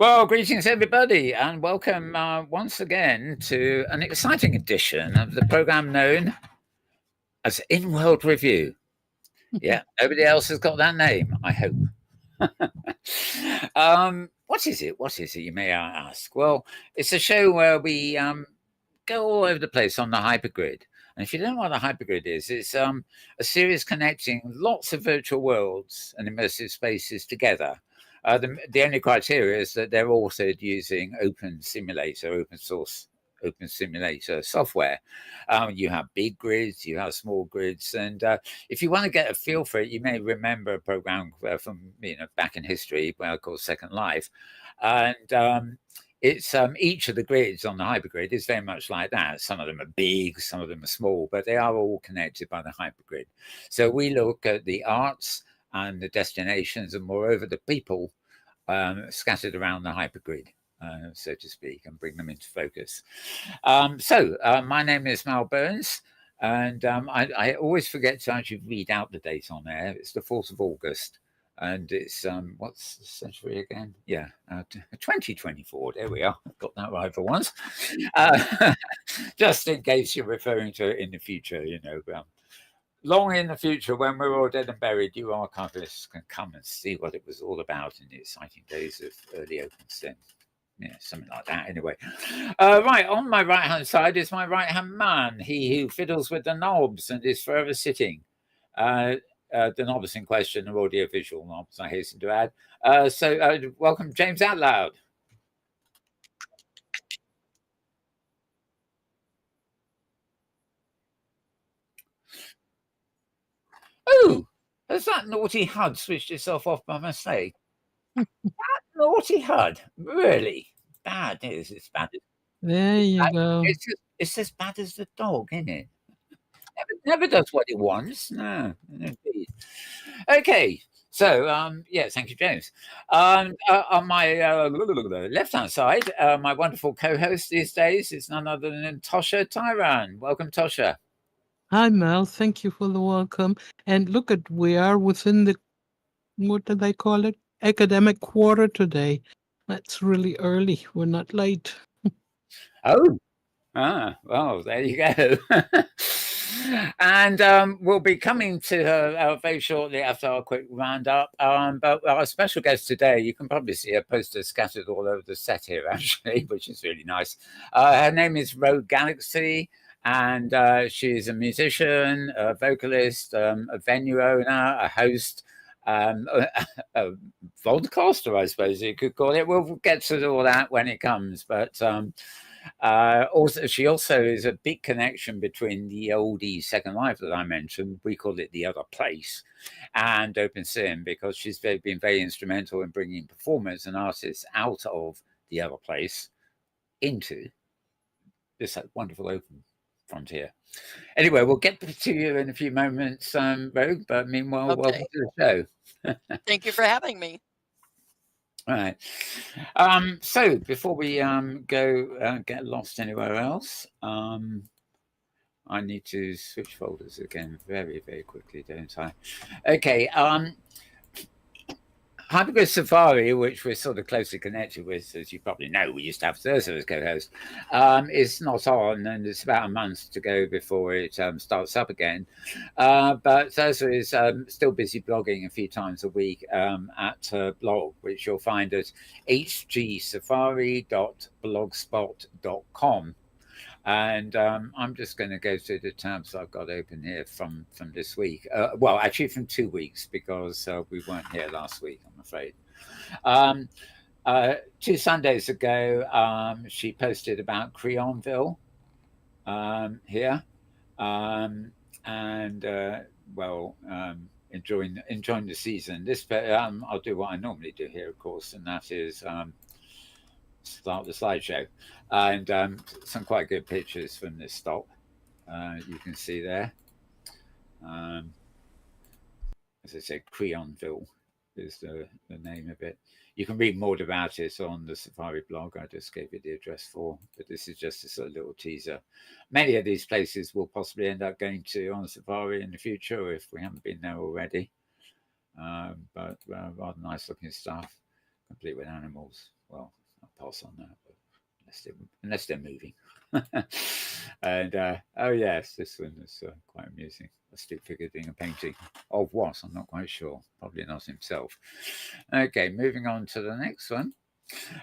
Well, greetings everybody, and welcome once again to an exciting edition of the program known as Inworld Review. Yeah, nobody else has got that name, I hope. What is it? What is it, you may ask? Well, it's a show where we go all over the place on the Hypergrid. And if you don't know what the Hypergrid is, it's a series connecting lots of virtual worlds and immersive spaces together. The only criteria is that they're authored using open source open simulator software. You have big grids, you have small grids, and if you want to get a feel for it, you may remember a program from back in history, called Second Life, and it's each of the grids on the hypergrid is very much like that. Some of them are big, some of them are small, but they are all connected by the hypergrid. So we look at the arts and the destinations, and moreover the people scattered around the hypergrid, so to speak, and bring them into focus. My name is Mal Burns, and I always forget to actually read out the date on there. It's the 4th of August. And it's what's the century again? Yeah, 2024. There we are. Got that right for once. Just in case you're referring to it in the future, long in the future, when we're all dead and buried, you archivists can come and see what it was all about in the exciting days of early OpenSim. Yeah, something like that. Anyway, right on my right-hand side is my right-hand man, he who fiddles with the knobs and is forever sitting. The knobs in question are audio-visual knobs, I hasten to add. Welcome, James Atlloud. Oh, has that naughty HUD switched itself off by mistake? That naughty HUD, really bad. It's bad. There you go. It's as bad as the dog, isn't it? Never does what it wants. No, indeed. Okay, so thank you, James. On my left-hand side, my wonderful co-host these days is none other than Tosha Tyran. Welcome, Tosha. Hi, Mel. Thank you for the welcome. And look we are within the, what do they call it? Academic quarter today. That's really early. We're not late. Oh, well, there you go. And we'll be coming to her very shortly after our quick roundup. But our special guest today, you can probably see her posters scattered all over the set here, actually, which is really nice. Her name is Rogue Galaxy, and she's a musician, a vocalist, a venue owner, a host, a vodcaster, I suppose you could call it. We'll get to all that when it comes, but she also is a big connection between the oldie Second Life that I mentioned. We call it The Other Place, and OpenSim, because she's been very instrumental in bringing performers and artists out of The Other Place into this wonderful open frontier. Anyway, we'll get to you in a few moments, Rogue, but meanwhile, welcome to the show. Thank you for having me. All right. So before we go get lost anywhere else, I need to switch folders again very, very quickly, don't I? Okay. Hypergrid Safari, which we're sort of closely connected with, as you probably know, we used to have Thursday as co-host, is not on, and it's about a month to go before it starts up again. But Thursday is still busy blogging a few times a week at her blog, which you'll find at hgsafari.blogspot.com. And I'm just going to go through the tabs I've got open here from this week. Well, actually from 2 weeks, because we weren't here last week, I'm afraid. 2 Sundays ago, she posted about Creonville here. Enjoying the season. I'll do what I normally do here, of course, and that is start the slideshow, and some quite good pictures from this stop. You can see there. As I said, Creonville is the name of it. You can read more about it on the Safari blog. I just gave you the address for, but this is just a sort of little teaser. Many of these places we'll possibly end up going to on Safari in the future if we haven't been there already. But rather nice looking stuff, complete with animals well, I'll pass on that, but unless they're moving. And oh yes, this one is quite amusing. A stick figure doing a painting of what? I'm not quite sure. Probably not himself. Okay, moving on to the next one.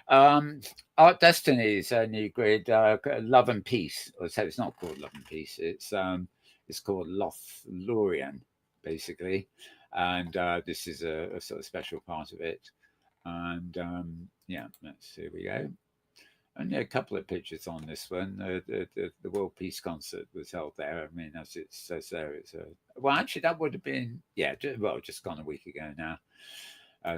Art Destiny's new grid, Love and Peace. Or so it's not called Love and Peace. It's called Lothlorien, basically, and this is a sort of special part of it. And yeah, here we go. Only a couple of pictures on this one. The World Peace Concert was held there. I mean, as it says there, it's well, actually, that would have been just gone a week ago now.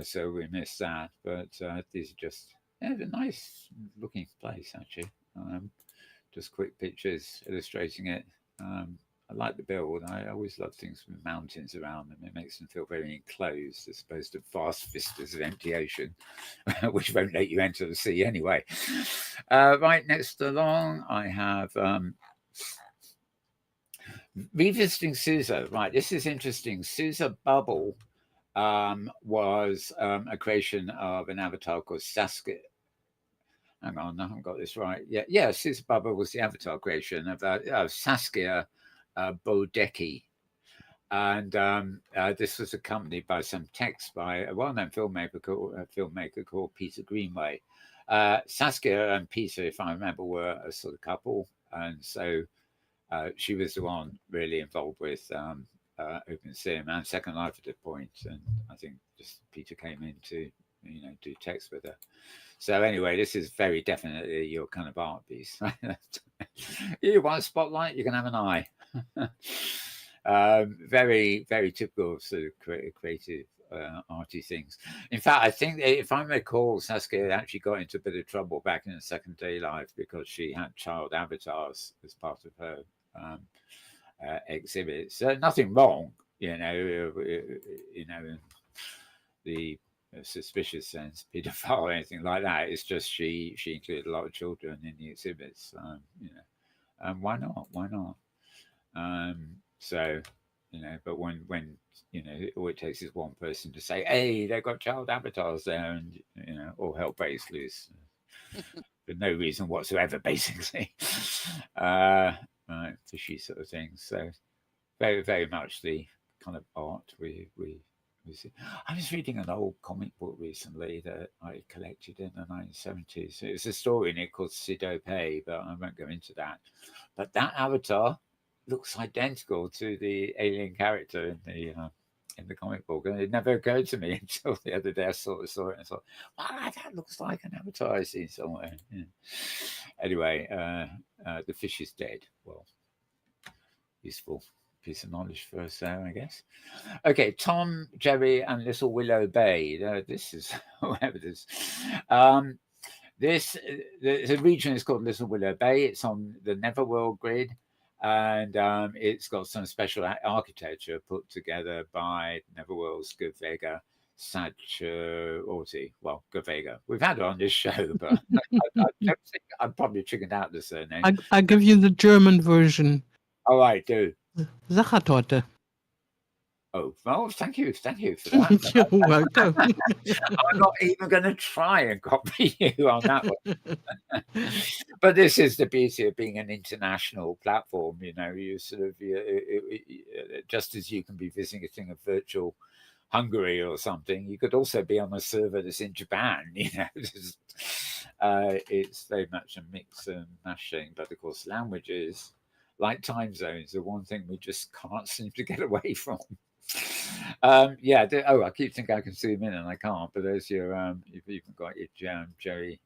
So we missed that. But these are just a nice looking place actually. Just quick pictures illustrating it. I like the build. I always love things with mountains around them. It makes them feel very enclosed as opposed to vast vistas of empty ocean, which won't let you enter the sea anyway. Right next along, I have revisiting Susa. Right, this is interesting. Susa Bubble was a creation of an avatar called Saskia. Hang on, I haven't got this right. Yeah, Susa Bubble was the avatar creation of Saskia Bodecki. And this was accompanied by some text by a well-known filmmaker called Peter Greenway. Saskia and Peter, if I remember, were a sort of couple, and so she was the one really involved with Open Sim and Second Life at the point, and I think just Peter came in to do text with her. So anyway, this is very definitely your kind of art piece. You want a spotlight, you can have an eye. Very, very typical sort of creative arty things. In fact, I think if I recall, Saskia actually got into a bit of trouble back in the Second Day Life because she had child avatars as part of her exhibits. Nothing wrong, in the suspicious sense, paedophile or anything like that. It's just she included a lot of children in the exhibits. And why not? Why not? So, but when all it takes is one person to say, "Hey, they've got child avatars there," and all hell breaks loose for no reason whatsoever, basically. Right, fishy sort of thing. So, very, very much the kind of art we see. I was reading an old comic book recently that I collected in the 1970s. It's a story in it called Sidope, but I won't go into that. But that avatar looks identical to the alien character in the comic book, and it never occurred to me until the other day I saw it and I thought, wow, that looks like an avatar I see somewhere. Yeah. Anyway, the fish is dead. Well, useful piece of knowledge for us there, I guess. Okay, Tom, Jerry, and Little Willow Bay. This is whatever it is. The region is called Little Willow Bay. It's on the Neverworld grid, and it's got some special architecture put together by Neverworld's Gavega Sacciorti. Well, Gavega. We've had her on this show, but I don't think I'm probably chickened out the surname. I give you the German version. All right, do. Sachertorte. Oh, well, thank you for that. You're welcome. I'm not even going to try and copy you on that one. But this is the beauty of being an international platform. You sort of just as you can be visiting a virtual Hungary or something, you could also be on a server that's in Japan. It's very much a mix and mashing. But of course, languages, like time zones, are one thing we just can't seem to get away from. I keep thinking I can zoom in and I can't, but there's your you've even got your Jerry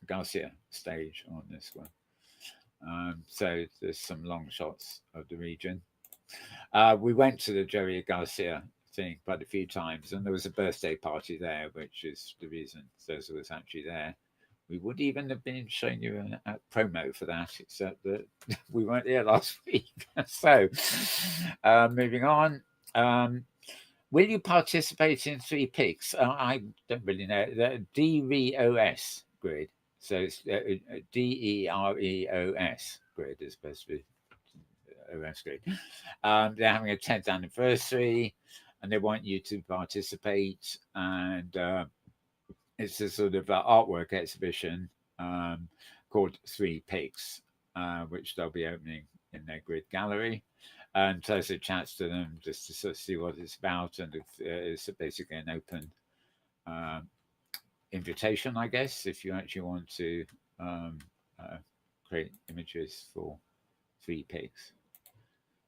Garcia stage on this one. So there's some long shots of the region. We went to the Jerry Garcia thing quite a few times, and there was a birthday party there, which is the reason Zosa was actually there. We would even have been showing you a promo for that, except that we weren't there last week. So, moving on. Will you participate in 3 Pigs? I don't really know. The DREOS grid. So it's DEREOS grid is supposed to be OS grid. They're having a 10th anniversary, and they want you to participate and it's a sort of artwork exhibition called Three Pigs, which they'll be opening in their grid gallery. And Tosha chats to them just to sort of see what it's about, and it's basically an open invitation, I guess, if you actually want to uh, create images for Three Pigs.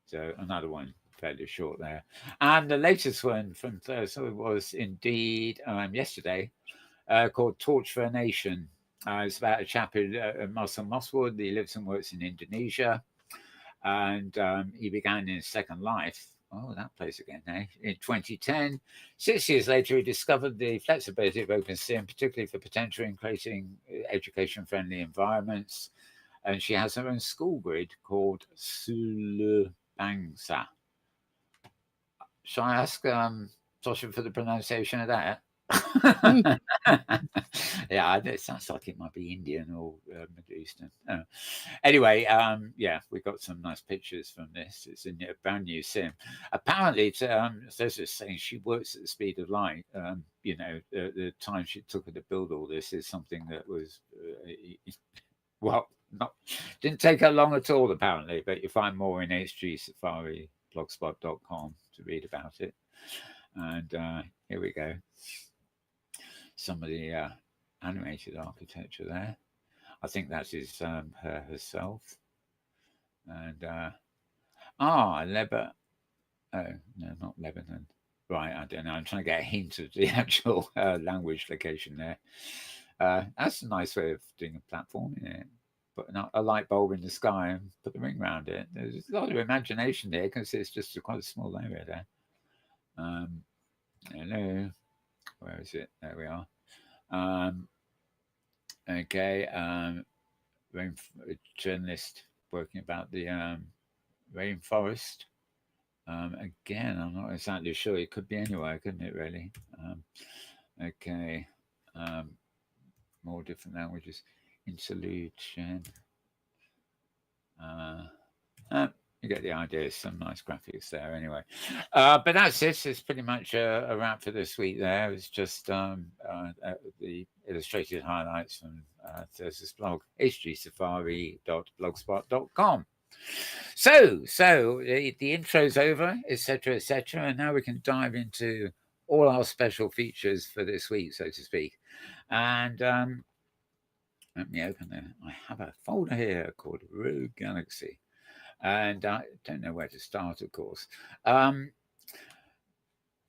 So another one fairly short there. And the latest one from Thursday was indeed yesterday, called Torch for a Nation. It's about a chap Marcel Mosswood. He lives and works in Indonesia, and he began in his second life. Oh, that place again, eh? In 2010. 6 years later, he discovered the flexibility of OpenSim, particularly for potential in creating education-friendly environments. And she has her own school grid called Sulubangsa. Shall I ask Tosha for the pronunciation of that? Yeah, it sounds like it might be Indian or Middle Eastern. Anyway, yeah, we got some nice pictures from this. It's a brand new sim. Apparently, Sosa's saying she works at the speed of light. You know, the time she took her to build all this is something that was, well, didn't take her long at all, apparently. But you find more in HG Safari blogspot.com to read about it. And here we go. Some of the animated architecture there. I think that is her herself. And Lebanon. Oh no, not Lebanon. Right, I don't know. I'm trying to get a hint of the actual language location there. That's a nice way of doing a platform, isn't it? Put a light bulb in the sky and put the ring around it. There's a lot of imagination there because it's just quite a small area there. Hello, where is it? There we are. Okay, journalist working about the rainforest. Again, I'm not exactly sure. It could be anywhere, couldn't it? Really. Okay. More different languages. Interlude. You get the idea. Some nice graphics there, anyway. But that's it. It's pretty much a wrap for this week. There, it's just the illustrated highlights from Thursday's blog, hgsafari.blogspot.com. So the intro's over, etc., and now we can dive into all our special features for this week, so to speak. And let me open it. I have a folder here called Rogue Galaxy. And I don't know where to start, of course.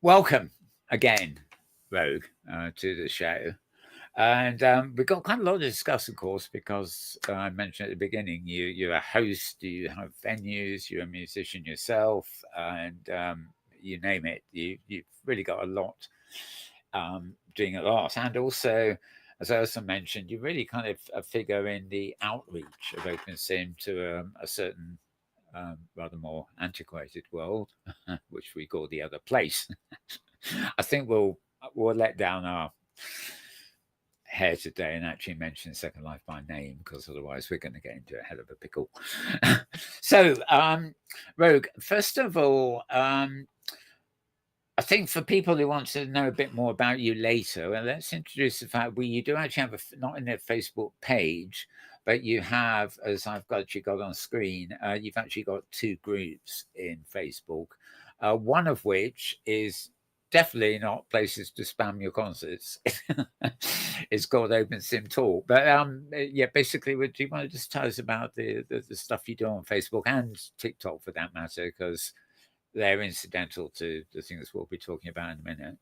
Welcome again, Rogue, to the show. And we've got quite a lot to discuss, of course, because I mentioned at the beginning, you're a host, you have venues, you're a musician yourself, and you name it. You've really got a lot, doing a lot. And also, as I also mentioned, you're really kind of a figure in the outreach of OpenSim to a certain rather more antiquated world, which we call the other place. I think we'll let down our hair today and actually mention Second Life by name, because otherwise we're going to get into a hell of a pickle. So, Rogue, first of all, I think for people who want to know a bit more about you later, let's introduce the fact you do actually have not in a Facebook page, but you have, as I've actually got on screen, you've actually got two groups in Facebook, one of which is definitely not places to spam your concerts. It's called OpenSim Talk. But yeah, basically, do you want to just tell us about the stuff you do on Facebook and TikTok for that matter, because they're incidental to the things we'll be talking about in a minute.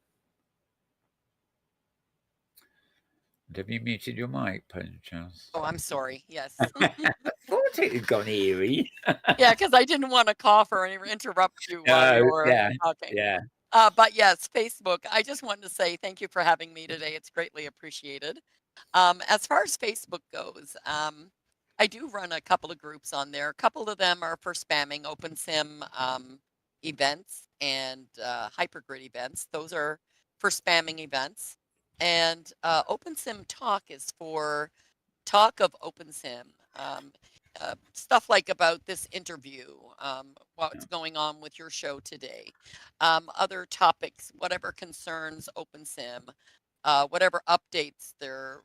Have you muted your mic, Charles? Oh, I'm sorry. Yes. I thought it had gone eerie. Yeah, because I didn't want to cough or interrupt you while you were talking. Yeah. But yes, Facebook. I just wanted to say thank you for having me today. It's greatly appreciated. As far as Facebook goes, I do run a couple of groups on there. A couple of them are for spamming OpenSim events and Hypergrid events. Those are for spamming events. And OpenSim Talk is for talk of OpenSim. Stuff like about this interview, what's going on with your show today, other topics, whatever concerns OpenSim. whatever updates they're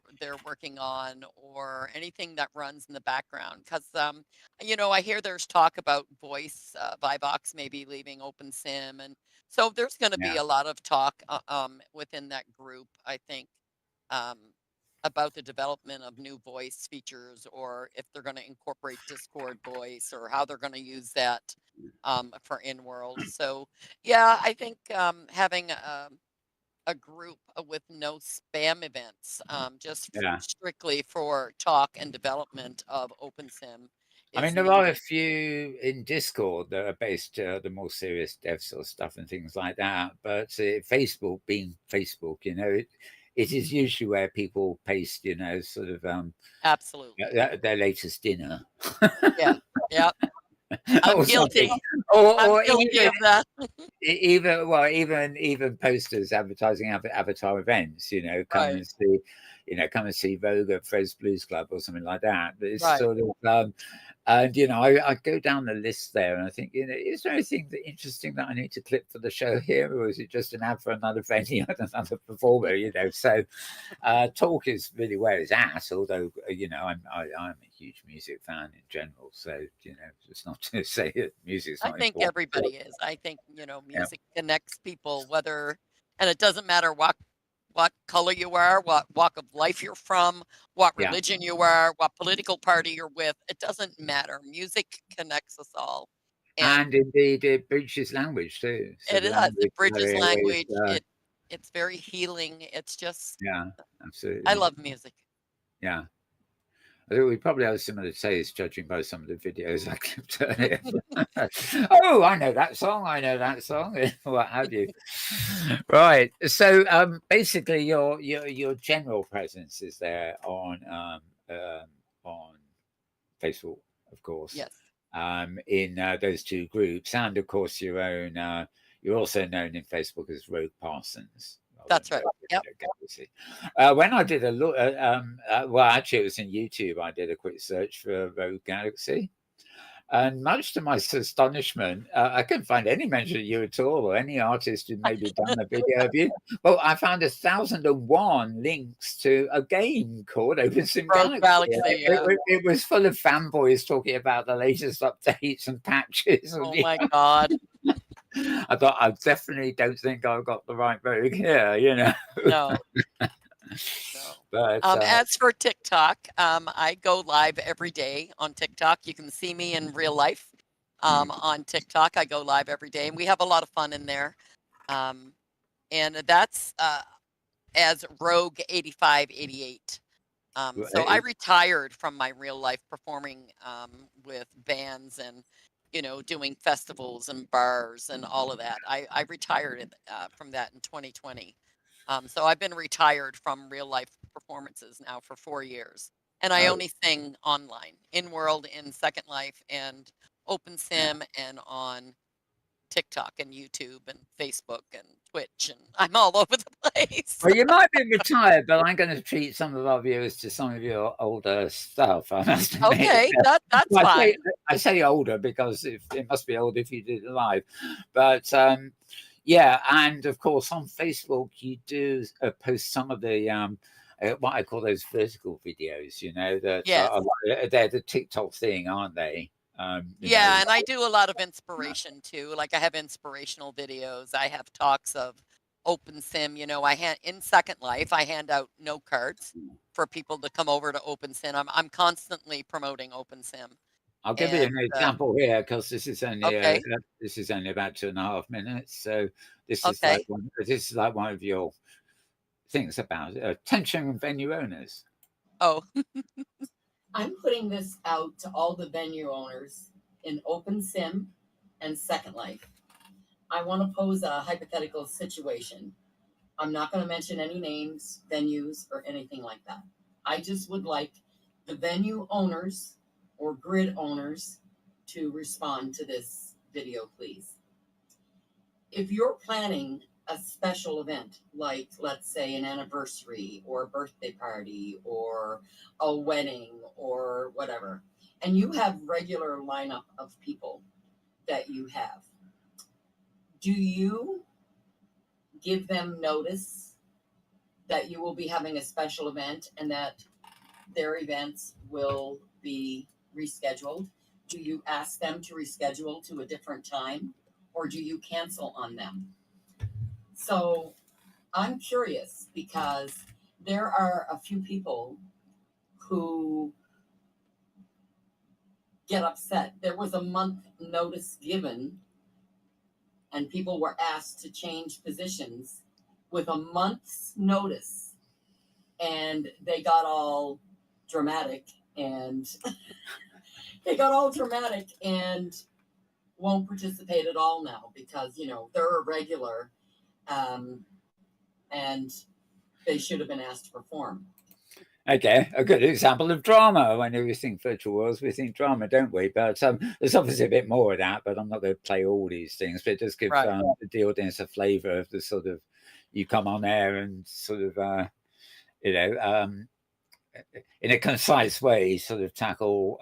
working on, or anything that runs in the background. Because I hear there's talk about voice Vivox maybe leaving OpenSim, and so there's going to be Yeah. a lot of talk within that group, I think, um, about the development of new voice features, or if they're going to incorporate Discord voice, or how they're going to use that for Inworld. So yeah, I think having a group with no spam events, just Yeah. strictly for talk and development of OpenSim I mean, is there are a needed. few in Discord that are based the more serious dev sort of stuff and things like that. But Facebook, being Facebook, it is usually where people paste, sort of Absolutely. their latest dinner Yeah. Yep. I'm or guilty. something, or I'm or guilty even of that. even posters advertising avatar events. Come Right. and see, come and see Vogue at Fred's Blues Club or something like that. But it's Right. sort of and I go down the list there, and I think, is there anything interesting that I need to clip for the show here, or is it just an ad for another venue and another performer? So talk is really where it's at. Although I'm a huge music fan in general, so it's not to say that music's I not think important. everybody is. I think, Yeah, music connects people, and it doesn't matter what color you are, what walk of life you're from, what yeah. religion you are, what political party you're with. It doesn't matter. Music connects us all. And And indeed, it breaches language too. So it the does. It language bridges barrier is, language. It's very healing. It's just, yeah, I absolutely. love music. Yeah. I think we probably have similar tastes, judging by some of the videos I clipped earlier. Oh, I know that song. I know that song. What have you? Right. So, basically, your general presence is there on Facebook, of course, Yes, in those two groups, and of course your own. You're also known in Facebook as Rogue Parsons, rather than that's right. Rogue Yep. Galaxy. When I did a look, well, actually, it was in YouTube. I did a quick search for Rogue Galaxy, and much to my astonishment, I couldn't find any mention of you at all, or any artist who maybe done a video of you. Well, I found 1,001 links to a game called Open Sim Rogue Galaxy. Galaxy. Yeah. It was full of fanboys talking about the latest updates and patches. Oh my God. I thought, I definitely don't think I've got the right Rogue here. No. No. But As for TikTok, I go live every day on TikTok. You can see me in real life on TikTok. I go live every day, and we have a lot of fun in there. And that's as Rogue 8588. So I retired from my real life performing with bands and doing festivals and bars and all of that. I retired from that in 2020. So I've been retired from real life performances now for 4 years, and I only sing online, Inworld, in Second Life, and OpenSim, and on TikTok and YouTube and Facebook and Twitch, and I'm all over the place. Well, you might be retired, but I'm going to treat some of our viewers to some of your older stuff, I must admit. Okay, that's Well, fine. I say older because it must be old if you did it live. But yeah, and of course on Facebook you do post some of the what I call those vertical videos. That Yes. they're the TikTok thing, aren't they? Yeah, and I do a lot of inspiration too. Like I have inspirational videos. I have talks of OpenSim. In Second Life, I hand out note cards for people to come over to OpenSim. I'm constantly promoting OpenSim. I'll give you an And example here because this is only okay, about 2.5 minutes. So this is okay. like one of your things about attention venue owners. Oh, I'm putting this out to all the venue owners in OpenSim and Second Life. I want to pose a hypothetical situation. I'm not going to mention any names, venues, or anything like that. I just would like the venue owners or grid owners to respond to this video, please. If you're planning a special event, like let's say an anniversary or a birthday party or a wedding or whatever, and you have regular lineup of people that you have, do you give them notice that you will be having a special event and that their events will be rescheduled? Do you ask them to reschedule to a different time, or do you cancel on them? So I'm curious because there are a few people who get upset. There was a month notice given, and people were asked to change positions with a month's notice, and they got all dramatic and won't participate at all now because, you know, they're a regular, and they should have been asked to perform. Okay, a good example of drama. When we think virtual worlds, we think drama, don't we? But there's obviously a bit more of that, but I'm not going to play all these things, but just give the audience a flavour of the sort of, you come on air and sort of, you know, in a concise way, sort of tackle,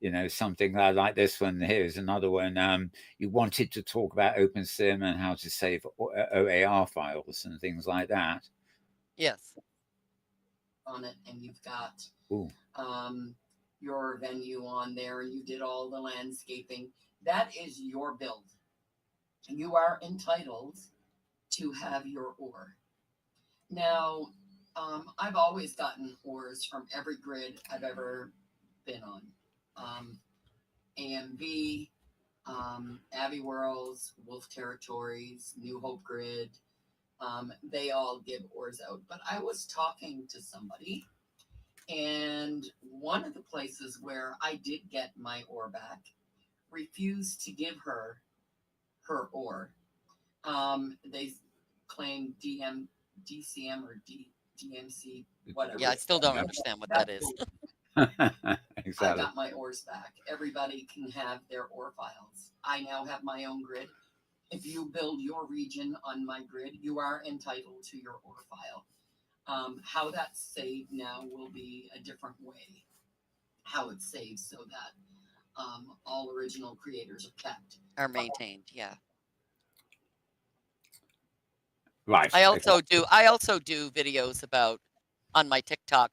you know, something like this one. Here's another one. You wanted to talk about OpenSim and how to save OAR files and things like that. Yes. On it, and you've got your venue on there, and you did all the landscaping. That is your build. You are entitled to have your ore. Now, I've always gotten ores from every grid I've ever been on. AMV, Abbey Worlds, Wolf Territories, New Hope Grid. They all give ores out. But I was talking to somebody, and one of the places where I did get my ore back refused to give her ore. They claim DCM or DMC, whatever. Yeah, I still don't understand what that is. Exactly. I got my ores back. Everybody can have their ore files. I now have my own grid. If you build your region on my grid, you are entitled to your ore file. How that's saved now will be a different way. How it's saved so that all original creators are kept. Are maintained, yeah. Right. I also do videos about on my TikTok,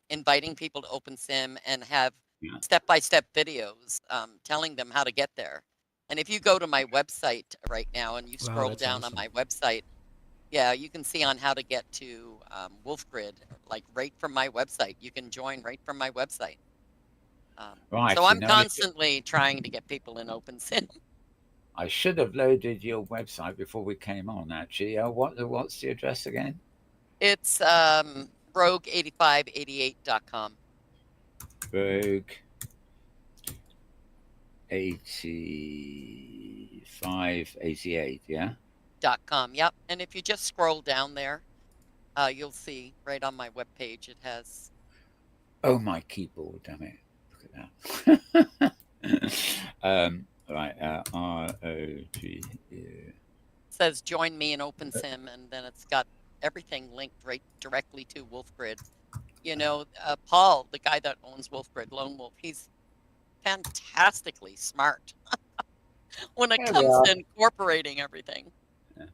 inviting people to OpenSim and have step-by-step videos telling them how to get there. And if you go to my website right now and you scroll down on my website, yeah, you can see on how to get to WolfGrid, like right from my website. You can join right from my website. Right. So I'm constantly trying to get people in OpenSim. I should have loaded your website before we came on, actually. What's the address again? It's rogue8588.com. Rogue 8588, yeah? .com, yep. And if you just scroll down there, you'll see right on my webpage it has. Oh, my keyboard, damn it. Look at that. Right, ROG. Says join me in OpenSim, and then it's got everything linked right directly to WolfGrid. You know, Paul, the guy that owns WolfGrid, Lone Wolf, he's fantastically smart when it comes to incorporating everything. Yeah.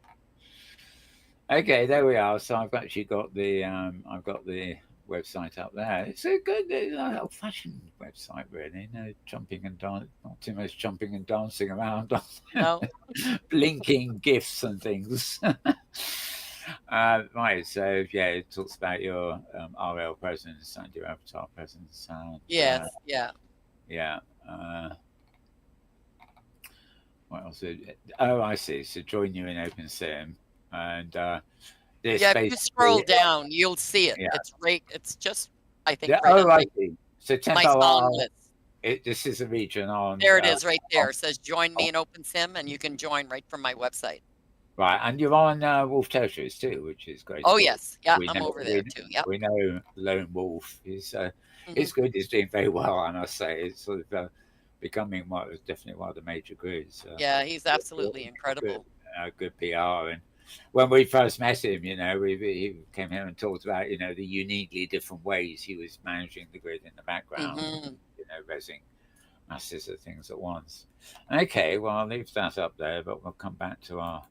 Okay, there we are. So I've actually got the I've got the website up there. It's a good old-fashioned website, really. No jumping and dancing, not too much jumping and dancing around. No. Blinking GIFs and things. Right, so yeah, it talks about your RL presence and your avatar presence. And, yes, yeah. What else? Oh, I see. So join you in OpenSim, and if you scroll down, you'll see it. Yeah. It's right. It's just, I think. Yeah, right I see. So my song list. This is a region on. There it is, right there. It says join me in OpenSim, and you can join right from my website. Right, and you're on Wolf Territories too, which is great. Oh yes, yeah, I'm over there too. Yeah, we know Lone Wolf is it's good. He's doing very well, I must say. It's sort of becoming definitely one of the major grids. Yeah, he's absolutely incredible. Good PR, and when we first met him, you know, he came here and talked about, you know, the uniquely different ways he was managing the grid in the background, you know, rezzing masses of things at once. Okay, well, I'll leave that up there, but we'll come back to our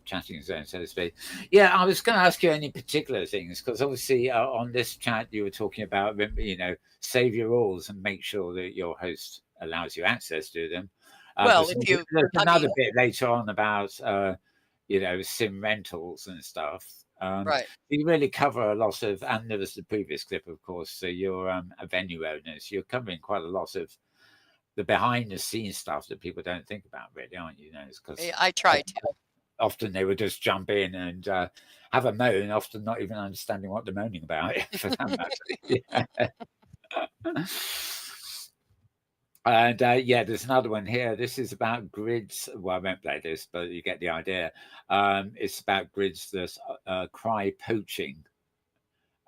chatting zone, so to speak. Yeah, I was going to ask you any particular things because obviously on this chat you were talking about, save your rules and make sure that your host allows you access to them. Well, there's another bit later on about sim rentals and stuff. right. You really cover a lot of, and there was the previous clip, of course. So you're a venue owners. You're covering quite a lot of the behind the scenes stuff that people don't think about, really, aren't you? Because I try to. often they would just jump in and have a moan, often not even understanding what they're moaning about. For that matter. And there's another one here. This is about grids. Well, I won't play this, but you get the idea. It's about grids that cry poaching.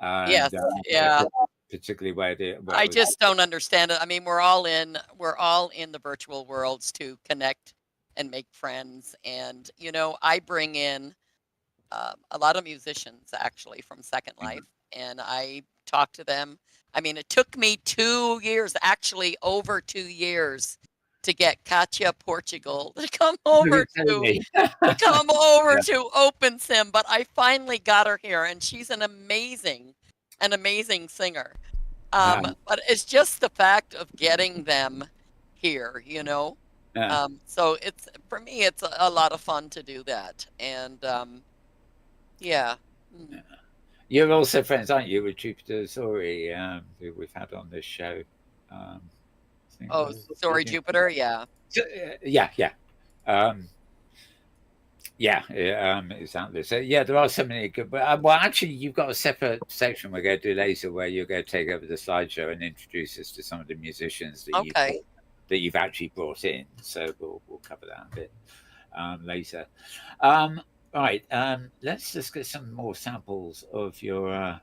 Yes, yeah. Particularly where I just don't understand it. I mean, we're all in the virtual worlds to connect and make friends. And I bring in a lot of musicians actually from Second Life, and I talk to them. I mean, it took me 2 years, actually over 2 years, to get Katia Portugal to come over to OpenSim, but I finally got her here, and she's an amazing singer. But it's just the fact of getting them here, So for me, it's a lot of fun to do that, and yeah. You're also friends, aren't you, with Jupiter Zori, who we've had on this show? Zori Jupiter, yeah. Exactly. So there are so many good. Well, actually, you've got a separate section we're going to do later where you're going to take over the slideshow and introduce us to some of the musicians that you've actually brought in. So we'll cover that a bit later. Right. Let's just get some more samples of your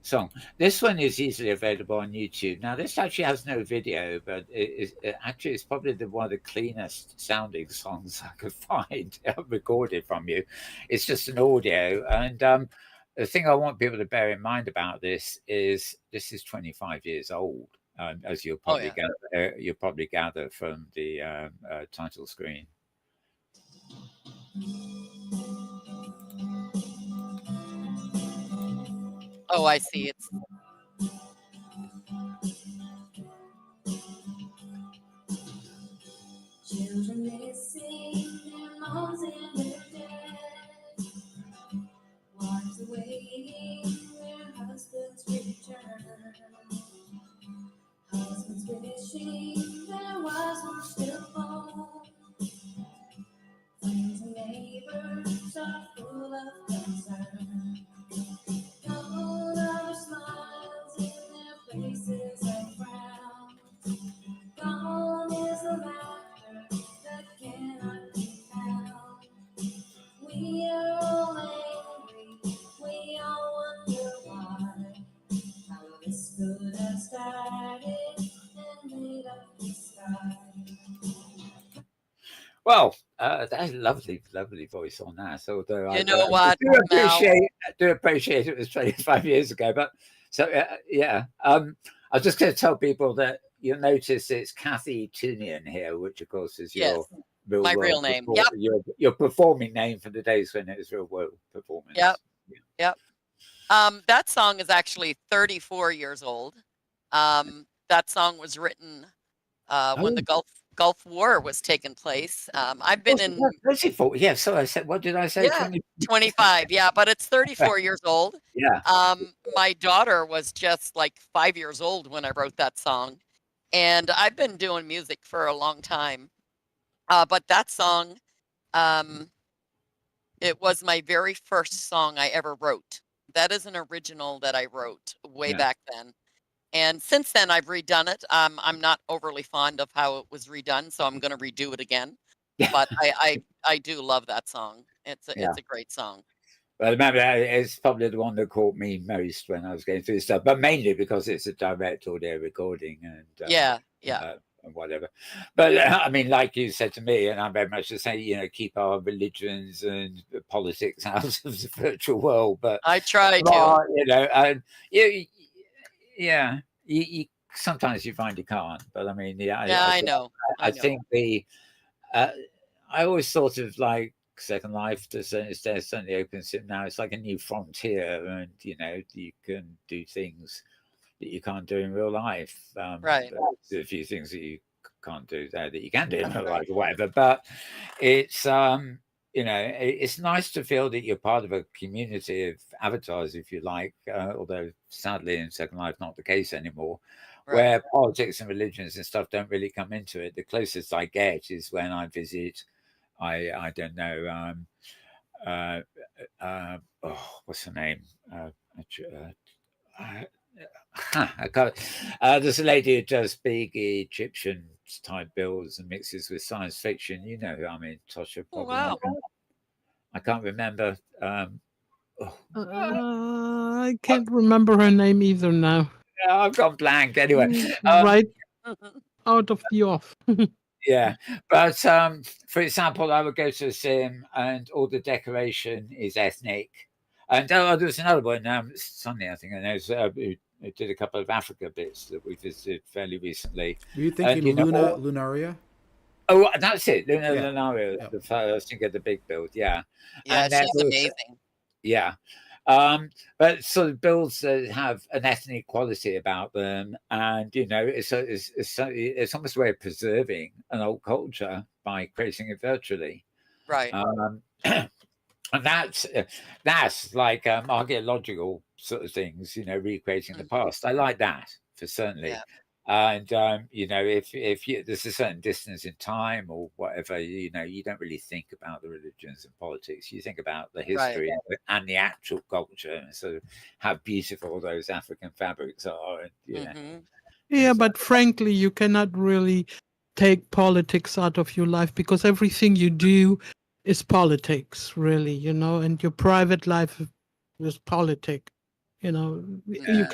song. This one is easily available on YouTube. Now, this actually has no video, but it's probably one of the cleanest sounding songs I could find recorded from you. It's just an audio. And the thing I want people to bear in mind about this is 25 years old, as you'll probably gather from the title screen. Oh, I see. It's children, they sing their moms and their dads, wives awaiting their husbands' return, husbands wishing their wives were still home. Friends and neighbors are full of concern. Gone are their smiles, in their faces a frown. Gone is the laughter that cannot be found. We are all angry, we all wonder why, how this could have started and made up the sky. Well, that's a lovely voice on that. So you know what? I do appreciate it was 25 years ago. But so I was just going to tell people that you'll notice it's Kathy Tunian here, which of course is your real name. Yep. Your performing name for the days when it was real world performance. Yep. That song is actually 34 years old. That song was written when the Gulf War was taking place. I've been in. Yeah. So I said, what did I say? Yeah, 25. Yeah, but it's 34 years old. Yeah. My daughter was just like 5 years old when I wrote that song, and I've been doing music for a long time. But that song, it was my very first song I ever wrote. That is an original that I wrote way back then. And since then, I've redone it. I'm not overly fond of how it was redone, so I'm going to redo it again. But I do love that song. It's a great song. Well, remember, it's probably the one that caught me most when I was going through stuff, but mainly because it's a direct audio recording and and whatever. But I mean, like you said to me, and I'm very much the same. Keep our religions and politics out of the virtual world. But I try to. You sometimes you find you can't, but I mean, I know. I think I always thought of like Second Life to a certain extent, certainly OpenSim now. It's like a new frontier, and you can do things that you can't do in real life. Right. There's a few things that you can't do there that you can do in real life or whatever. But it's it's nice to feel that you're part of a community of avatars, if you like. Although sadly in Second Life not the case anymore, Right. where politics and religions and stuff don't really come into it. The closest I get is when I visit. I don't know. What's her name? I can't, there's a lady who does big Egyptian type builds and mixes with science fiction. You know who I mean, Tosha. Oh, Probably. wow. I can't remember. I can't remember her name either now. I've gone blank. Anyway, Right out of the off. yeah, but for example, I would go to a sim and all the decoration is ethnic. And there's another one, Sunny, I think, and there's who did a couple of Africa bits that we visited fairly recently. Were you thinking Lunaria? Oh, that's it, Yeah. Lunaria, Yep. the first thing at the big build, yeah. Yeah, And then she's also- amazing. Yeah. But sort of builds that have an ethnic quality about them, and it's almost a way of preserving an old culture by creating it virtually. Right. And that's like archaeological sort of things, recreating the past. I like that for certainly. Yeah. And if there's a certain distance in time or whatever, you don't really think about the religions and politics. You think about the history and the actual culture, and sort of how beautiful those African fabrics are. And, Yeah, but frankly, you cannot really take politics out of your life because everything you do is politics, really, and your private life is politics. You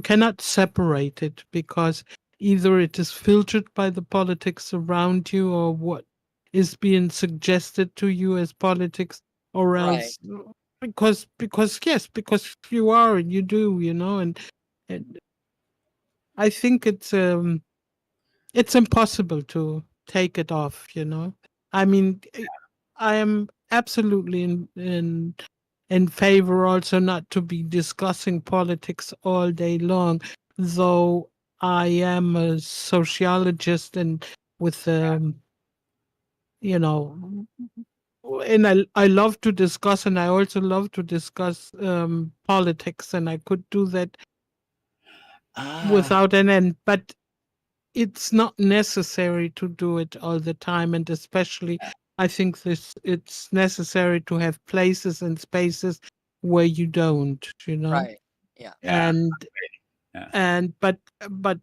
cannot separate it because either it is filtered by the politics around you or what is being suggested to you as politics, or else because you are and you do, and I think it's impossible to take it off, I mean, I am absolutely in favor also not to be discussing politics all day long, though I am a sociologist and with and I love to discuss, and I also love to discuss politics, and I could do that without an end, but it's not necessary to do it all the time, and especially I think it's necessary to have places and spaces where you don't, Right. Yeah. but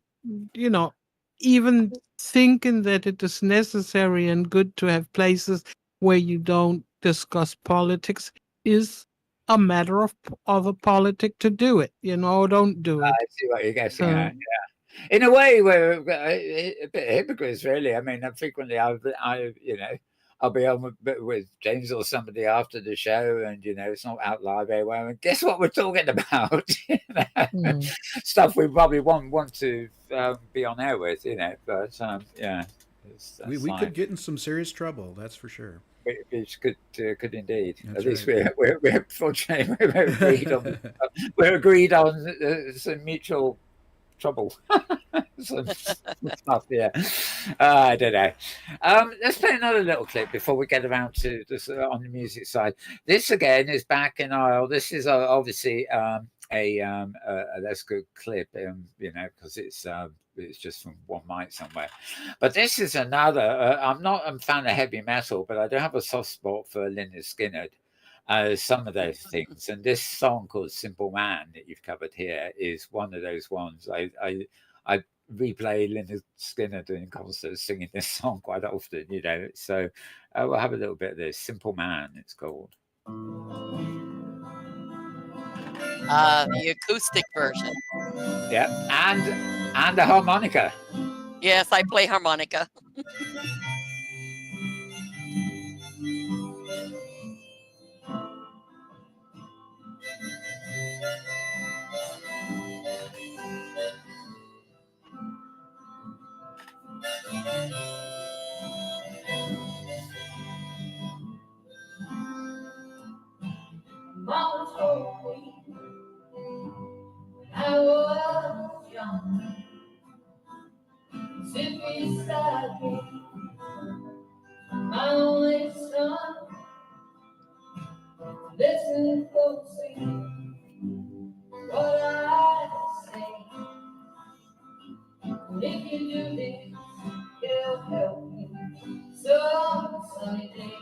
even thinking that it is necessary and good to have places where you don't discuss politics is a matter of a politic to do it, or don't do it. I see what you're getting at. Yeah. In a way, we're a bit hypocrites, really. I mean, frequently I'll be on with James or somebody after the show, and it's not out live anywhere. And guess what we're talking about? Stuff we probably won't want to be on air with, But yeah, we could get in some serious trouble. That's for sure. Which could indeed. That's At least right. we're fortunately we're agreed on some mutual trouble. Some stuff, yeah. I don't know. Let's play another little clip before we get around to this on the music side. This again is back in Isle. This is obviously a less good clip, because it's just from one mic somewhere. But this is another. I'm not a fan of heavy metal, but I do have a soft spot for Lynyrd Skynyrd. Some of those things, and this song called "Simple Man" that you've covered here is one of those ones. I replay Lynyrd Skynyrd doing concerts singing this song quite often, So we'll have a little bit of this. "Simple Man" it's called. The acoustic version. Yeah, and the harmonica. Yes, I play harmonica. sunny day.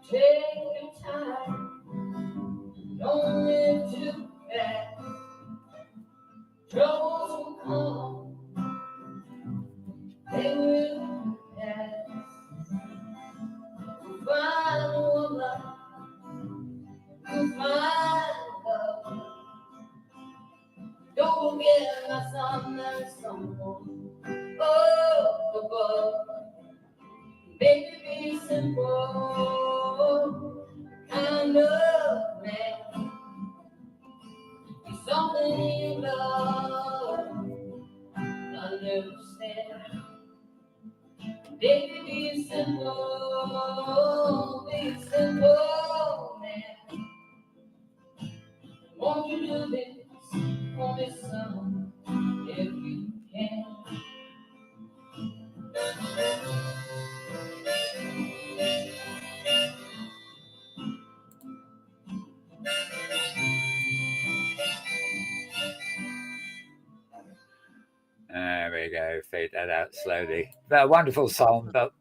Take your time, don't live too fast. Troubles will come, they will pass. You'll find one love, you'll find love. Don't forget my son, there's someone up above. Baby, be simple, kind of man. Be something you love, understand. Baby, be simple, man. Won't you do this for me, son, if you can? There we go. Fade that out slowly. But a wonderful song. But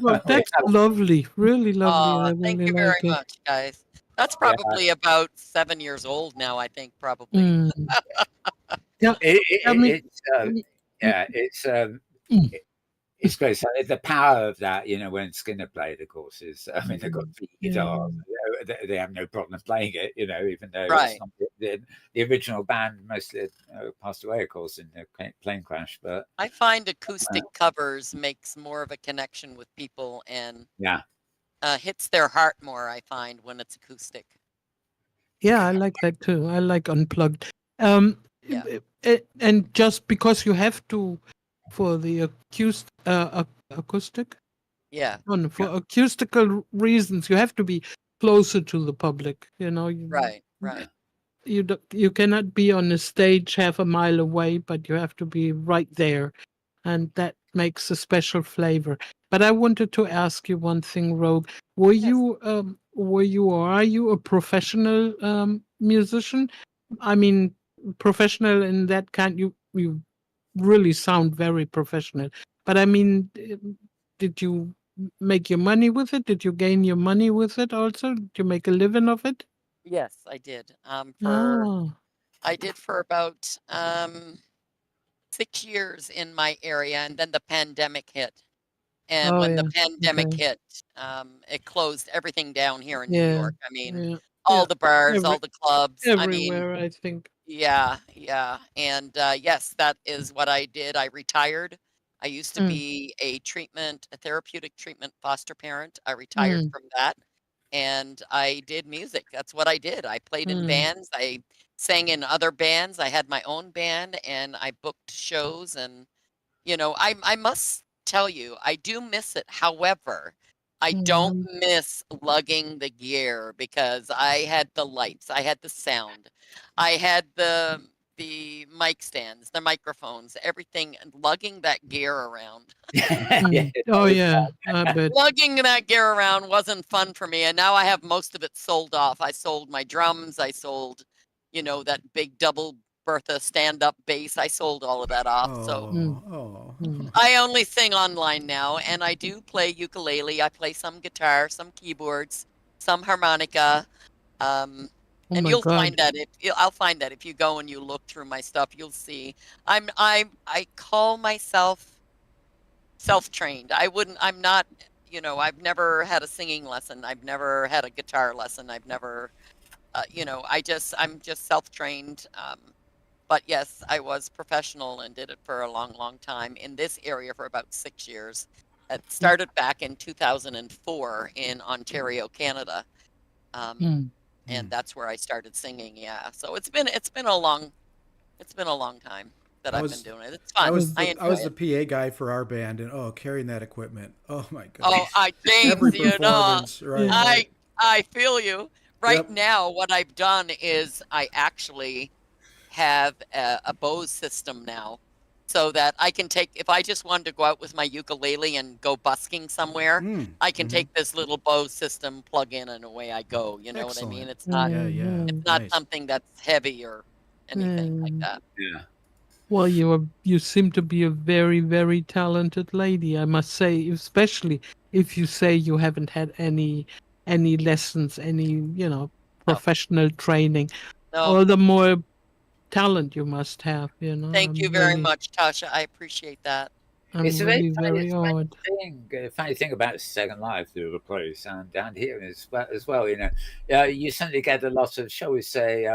Well, that's lovely, really lovely. I Thank really you very like it. much, guys. That's Yeah. probably about 7 years old now, I think, probably. Mm. Yeah, I mean, It's great. So the power of that, when Skinner played, of course, is they've got three guitars. They have no problem playing it, even though it's not the original band mostly passed away, of course, in the plane crash. But I find acoustic covers makes more of a connection with people and hits their heart more, I find, when it's acoustic. Yeah, I like that too. I like unplugged. Yeah. And just because you have to for the acoustic, Yeah. for acoustical reasons, you have to be closer to the public. Right. You cannot be on a stage half a mile away, but you have to be right there, and that makes a special flavor. But I wanted to ask you one thing, Rogue. Were you or are you a professional musician? I mean, professional in that kind. You really sound very professional. But I mean, did you make your money with it? Did you gain your money with it also? Did you make a living of it? Yes, I did. Oh. I did for about 6 years in my area, and then the pandemic hit. And when the pandemic hit, it closed everything down here in New York. I mean, all the bars, all the clubs. Everywhere, I think. Yeah. And yes, that is what I did. I retired. I used to be a therapeutic treatment foster parent. I retired from that. And I did music. That's what I did. I played in bands. I sang in other bands. I had my own band, and I booked shows. And I must tell you, I do miss it. However, I don't miss lugging the gear because I had the lights, I had the sound, I had the mic stands, the microphones, everything, and lugging that gear around. Oh yeah, I bet. Lugging that gear around wasn't fun for me, and now I have most of it sold off. I sold my drums, I sold, that big double Bertha stand-up bass. I sold all of that off. I only sing online now, and I do play ukulele. I play some guitar, some keyboards, some harmonica. And you'll find that I'll find that if you go and you look through my stuff, you'll see. I call myself self-trained. I'm not, I've never had a singing lesson. I've never had a guitar lesson. I've never, I'm just self-trained. But yes, I was professional and did it for a long, long time in this area for about 6 years. It started back in 2004 in Ontario, Canada. And that's where I started singing. Yeah. So it's been a long time that I've been doing it. It's fun. I was the PA guy for our band, and carrying that equipment. Oh my gosh. Oh, James, every performance, right? I feel you. Right now, what I've done is I actually have a Bose system now, so that I can take, if I just wanted to go out with my ukulele and go busking somewhere, I can take this little Bose system, plug in, and away I go. You know what I mean? Excellent. It's not, Yeah. it's not Nice. something that's heavy or anything like that. Yeah. Well, you seem to be a very, very talented lady, I must say, especially if you say you haven't had any lessons, any, professional training. No, All the more talent you must have, thank you very much, Tasha. I appreciate that. It's a really very very odd. funny thing about Second Life through the place and down here as well. You suddenly get a lot of, shall we say,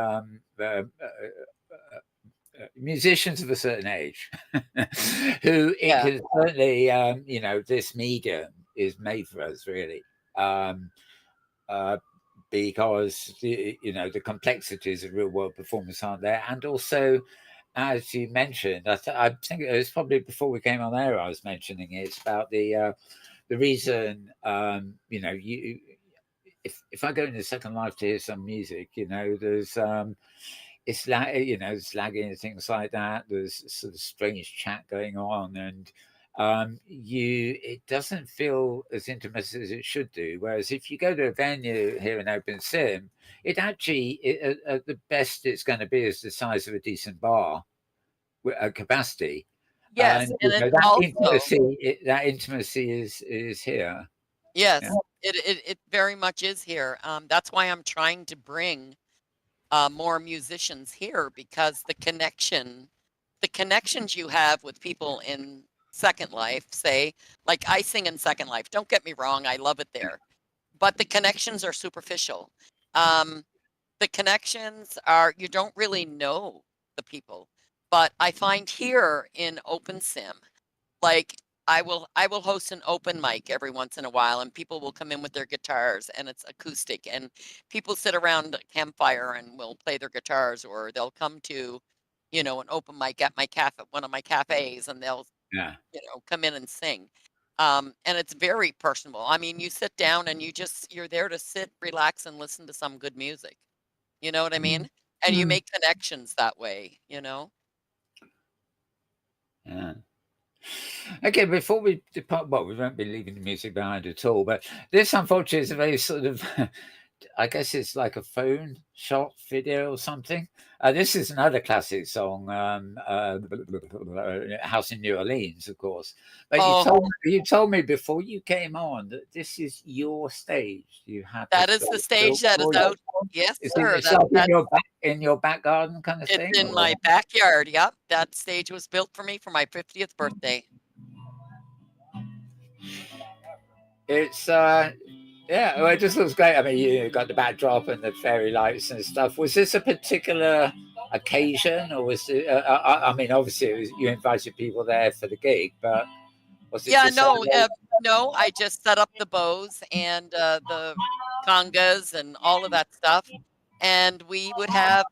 musicians of a certain age who it Yeah. can certainly, this medium is made for us really. Because the complexities of real world performance aren't there, and also, as you mentioned, I think it was probably before we came on air I was mentioning it about the reason, you if I go into Second Life to hear some music, there's it's it's lagging and things like that. There's sort of strange chat going on, and it doesn't feel as intimate as it should do. Whereas if you go to a venue here in Open Sim, it actually at the best it's going to be is the size of a decent bar with a capacity. Yes, And and it's that also, intimacy is here. yes, Yeah. it very much is here. That's why I'm trying to bring more musicians here, because the connections you have with people in Second Life, say, like I sing in Second Life. Don't get me wrong, I love it there, but the connections are superficial. The connections are, you don't really know the people, but I find here in OpenSim, like I will host an open mic every once in a while, and people will come in with their guitars, and it's acoustic, and people sit around a campfire and will play their guitars, or they'll come to, an open mic at my cafe, one of my cafes, and they'll, Yeah. come in and sing. And it's very personable. I mean, you sit down and you're there to sit, relax, and listen to some good music. You know what I mean? And you Mm. make connections that way, Yeah. Okay, before we depart, well, we won't be leaving the music behind at all, but this unfortunately is a very sort of, I guess it's like a phone shot video or something. This is another classic song, House in New Orleans, of course. But Oh, you told me before you came on that this is your stage. You had that this is the built stage that is for you. out. Yes, sir. It's like That in your back garden kind of it's thing? in Or? my backyard. Yep, that stage was built for me for my 50th birthday. It's yeah, well, it just looks great. I mean, you got the backdrop and the fairy lights and stuff. Was this a particular occasion, or was it? I mean, obviously, you invited people there for the gig, but was it Yeah, to celebrate? no, I just set up the bows and the congas and all of that stuff, and we would have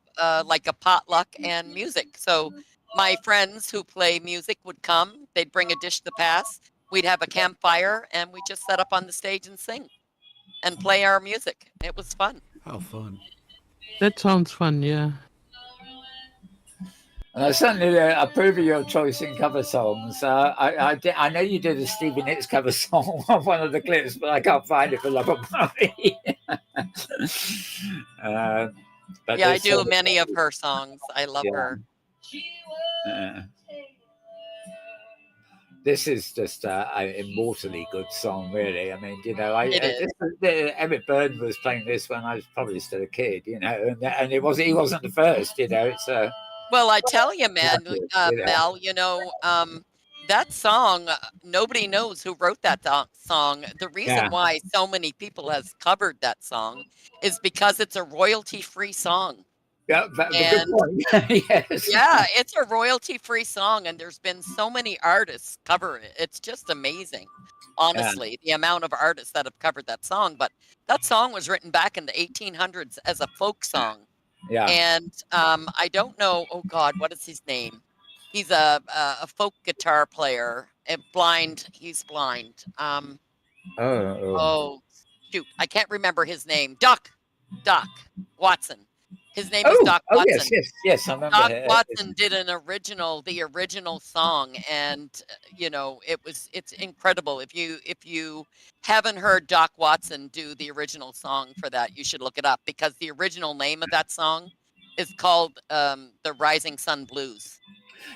like a potluck and music. So my friends who play music would come. They'd bring a dish to pass. We'd have a campfire, and we just set up on the stage and sing and play our music. It was fun. How fun. That sounds fun, yeah. And I certainly approve of your choice in cover songs. I know you did a Stevie Nicks cover song on one of the clips, but I can't find it for love of money. But Yeah, I this, do many of her songs. I love yeah. her. This is just an immortally good song, really. I mean, It is. Emmett Burton was playing this when I was probably still a kid, and he wasn't the first, It's Well, I tell you, man, classic. Mel, that song, nobody knows who wrote that song. The reason Yeah, why so many people has covered that song is because it's a royalty-free song. yeah, that's a good And point. Yes. yeah, it's a royalty-free song, and there's been so many artists cover it. It's just amazing, Yeah, honestly, the amount of artists that have covered that song. But that song was written back in the 1800s as a folk song. yeah. And I don't know. Oh God, what is his name? He's a folk guitar player. Blind. He's blind. Oh, Oh shoot, I can't remember his name. Doc Watson. His name was Doc Oh Watson. yes, I remember. Doc Watson did the original song, and it's incredible. If you haven't heard Doc Watson do the original song for that, you should look it up, because the original name of that song is called the Rising Sun Blues.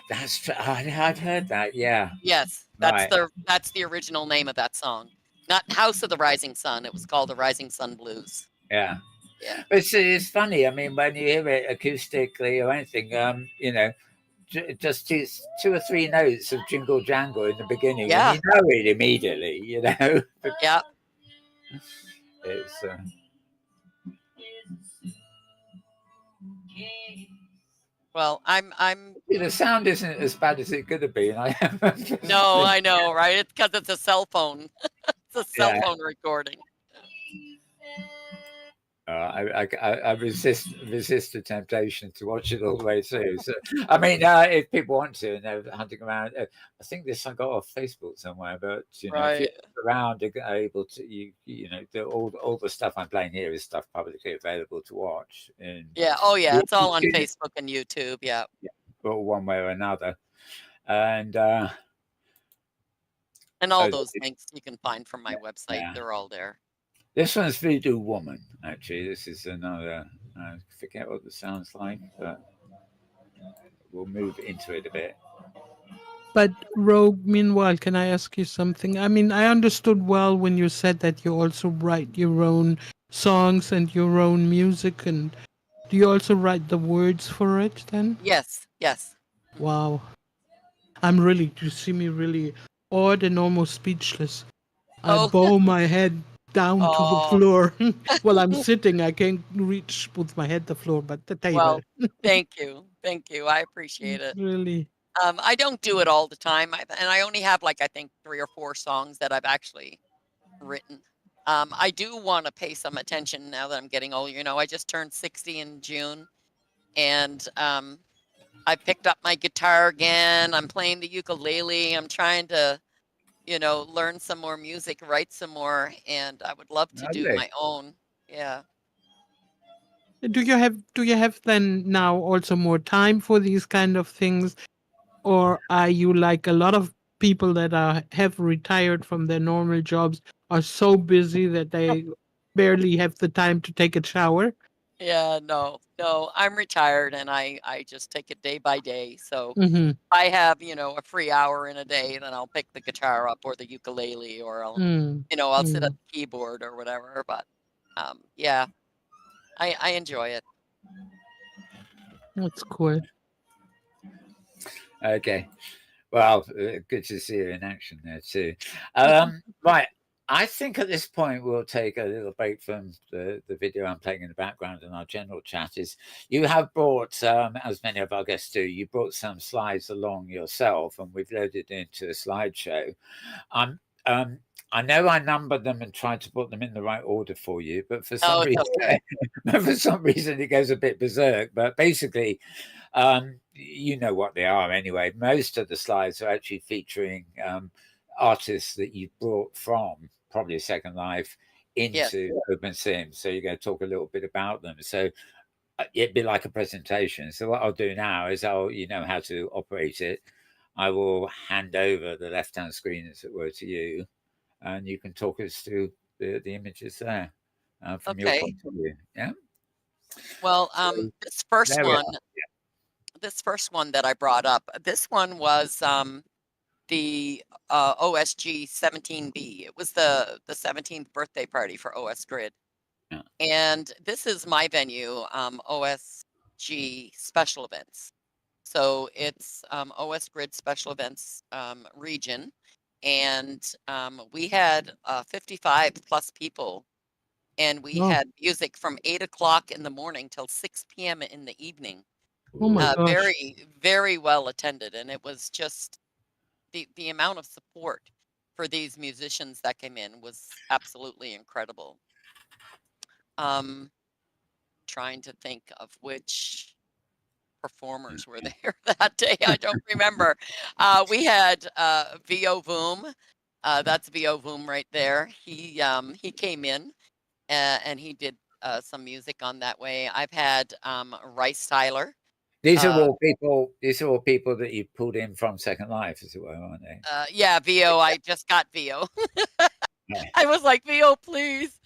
That's true. I've heard that. Yeah. Yes, that's Right. the original name of that song. Not House of the Rising Sun. It was called the Rising Sun Blues. Yeah. Yeah. But it's funny. I mean, when you hear it acoustically or anything, just two or three notes of Jingle Jangle in the beginning, Yeah. and you know it immediately. Yeah. It's Well, I'm the sound isn't as bad as it could have been. no, I know, right? It's because it's a cell phone. It's a cell Yeah. phone recording. I resist the temptation to watch it all the way through. So, I mean, if people want to and they're hunting around, I think I got off Facebook somewhere. But if Right. you're around, are able to all the stuff I'm playing here is stuff publicly available to watch. Yeah. Oh, yeah. It's all on YouTube. Facebook and YouTube. Yeah. Or one way or another, and all Oh, those links you can find from my website. Yeah. They're all there. This one's Voodoo Woman. Actually, this is another. I forget what the sounds like, but we'll move into it a bit. But Rogue, meanwhile, can I ask you something? I mean, I understood well when you said that you also write your own songs and your own music, and do you also write the words for it then? Yes. Yes. Wow. You see me really awed and almost speechless. I Oh. bow my head down to the Oh. floor. Well, I'm sitting. I can't reach with my head the floor, but the table. Well, thank you. Thank you. I appreciate it. Really. I don't do it all the time, and I only have I think 3 or 4 songs that I've actually written. I do want to pay some attention now that I'm getting older. I just turned 60 in June, and I picked up my guitar again. I'm playing the ukulele. I'm trying to, learn some more music, write some more, and I would love to do Lovely. my own. Yeah. Do you have then now also more time for these kind of things, or are you like a lot of people that have retired from their normal jobs, are so busy that they barely have the time to take a shower? Yeah, no, I'm retired, and I just take it day by day. So Mm-hmm. I have, a free hour in a day, then I'll pick the guitar up or the ukulele, or I'll sit at the keyboard or whatever. But yeah, I enjoy it. That's cool. Okay. Well, good to see you in action there too. Right. I think at this point we'll take a little break from the video I'm playing in the background and our general chat. You have brought, as many of our guests do, you brought some slides along yourself, and we've loaded into a slideshow. I know I numbered them and tried to put them in the right order for you, but for some reason, Okay. for some reason it goes a bit berserk. But basically, you know what they are anyway. Most of the slides are actually featuring artists that you brought from probably Second Life into OpenSim. So you're going to talk a little bit about them. So it'd be like a presentation. So what I'll do now is you know how to operate it. I will hand over the left-hand screen, as it were, to you, and you can talk us through the images there from your point of view. Yeah. Well, So this first there we one, are. this first one that I brought up, this one was the OSG 17B. It was the 17th birthday party for OS Grid. Yeah. And this is my venue, OSG Special Events. So it's OS Grid Special Events region. And we had 55 plus people. And we had music from 8 o'clock in the morning till 6 p.m. in the evening. Oh my gosh. Very, very well attended. And it was just the amount of support for these musicians that came in was absolutely incredible. Trying to think of which performers were there that day. I don't remember. We had VO Voom. That's VO Voom right there. He came in and he did some music on that way. I've had Rice Tyler. These are all people. These are all people that you pulled in from Second Life, as it were, aren't they? Yeah, VO. I just got VO. Yeah. I was like, VO, please.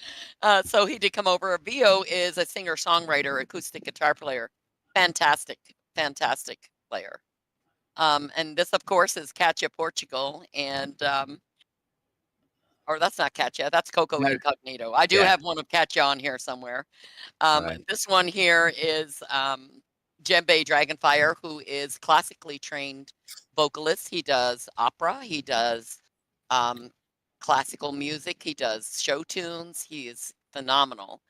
So he did come over. VO is a singer-songwriter, acoustic guitar player. Fantastic, fantastic player. And this, of course, is Katya Portugal. And, or that's not Katya, that's Coco No. Incognito. I do Yeah. have one of Katya on here somewhere. Right. This one here is Djembe Dragonfire, who is classically trained vocalist. He does opera. He does classical music. He does show tunes. He is phenomenal.